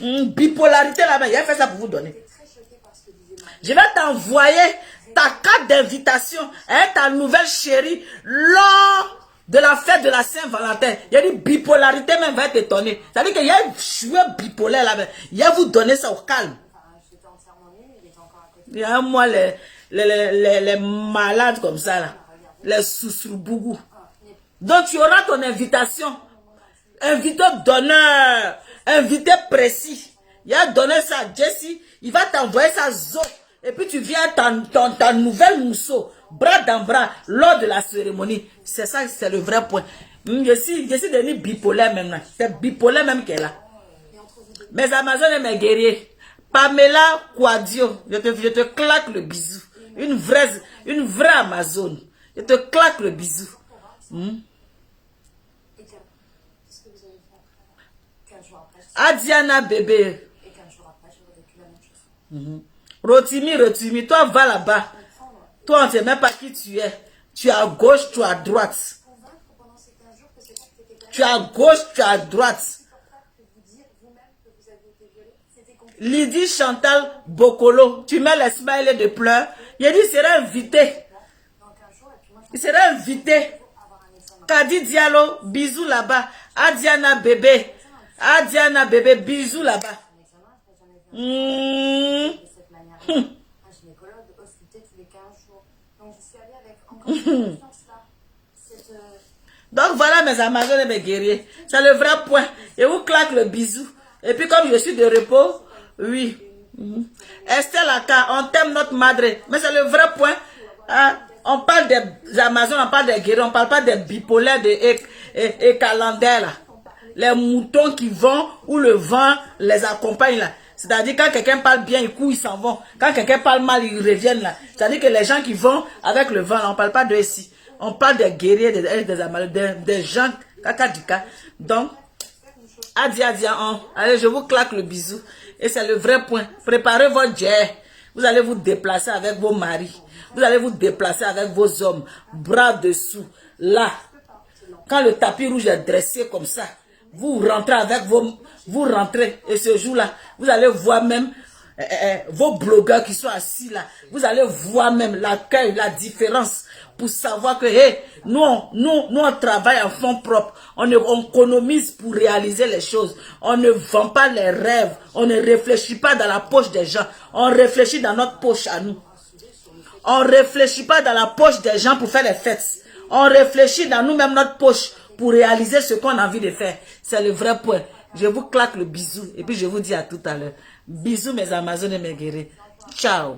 Bipolarité là-bas, il a fait ça pour vous donner. Je vais t'envoyer ta carte d'invitation avec ta nouvelle chérie lors de la fête de la Saint-Valentin. Il y a une bipolarité même va t'étonner. Ça veut dire qu'il y a un joueur bipolaire là-bas. Il va vous donner ça au calme. Il y a moi les malades comme ça là. Les sousroubougou. Donc tu auras ton invitation. Invité d'honneur. Invité précis. Il a donné ça à Jessie. Il va t'envoyer sa zone. Et puis tu viens ta nouvelle mousseau, bras dans bras, lors de la cérémonie. C'est ça, c'est le vrai point. Je suis devenu bipolaire maintenant. C'est bipolaire même qu'elle a. Mes Amazones et mes guerriers. Pamela Quadio, je te claque le bisou. Une vraie Amazone. Je te claque le bisou. Adiana bébé. Et 15 jours après, j'ai vécu la même chose. Rotimi, toi va là-bas. Toi, on ne sait même pas qui tu es. Tu es à gauche, tu es à droite. Tu es à gauche, tu es à droite. Lydie Chantal Bokolo, tu mets les smileys de pleurs. Il dit, il sera invité. Il sera invité. Kadi Diallo, bisous là-bas. Adiana bébé. Adiana bébé, bisous là-bas. Donc voilà mes Amazones et mes guerriers. C'est le vrai point. Et vous claque le bisou. Et puis comme je suis de repos, oui. Estelle Aka, on t'aime notre madre. Mais c'est le vrai point. Hein? On parle des Amazones, on parle des guerriers, on parle pas des bipolaires et calendaires là. Les moutons qui vont ou le vent les accompagne là. C'est-à-dire quand quelqu'un parle bien, ils courent, ils s'en vont. Quand quelqu'un parle mal, ils reviennent là. C'est-à-dire que les gens qui vont avec le vent là, on parle pas d'eux ici. On parle des guerriers, des Amazones, des gens, kakadika. Donc, adia, allez, je vous claque le bisou. Et c'est le vrai point. Préparez votre jet. Vous allez vous déplacer avec vos maris. Vous allez vous déplacer avec vos hommes. Bras dessous. Là. Quand le tapis rouge est dressé comme ça, vous rentrez avec vos... Vous rentrez. Et ce jour-là, vous allez voir même vos blogueurs qui sont assis là. Vous allez voir même l'accueil, la différence. Pour savoir que hey, nous on travaille en fonds propres. On économise pour réaliser les choses. On ne vend pas les rêves. On ne réfléchit pas dans la poche des gens. On réfléchit dans notre poche à nous. On ne réfléchit pas dans la poche des gens pour faire les fêtes. On réfléchit dans nous-mêmes notre poche pour réaliser ce qu'on a envie de faire. C'est le vrai point. Je vous claque le bisou et puis je vous dis à tout à l'heure. Bisous mes Amazones et mes guerriers. Ciao.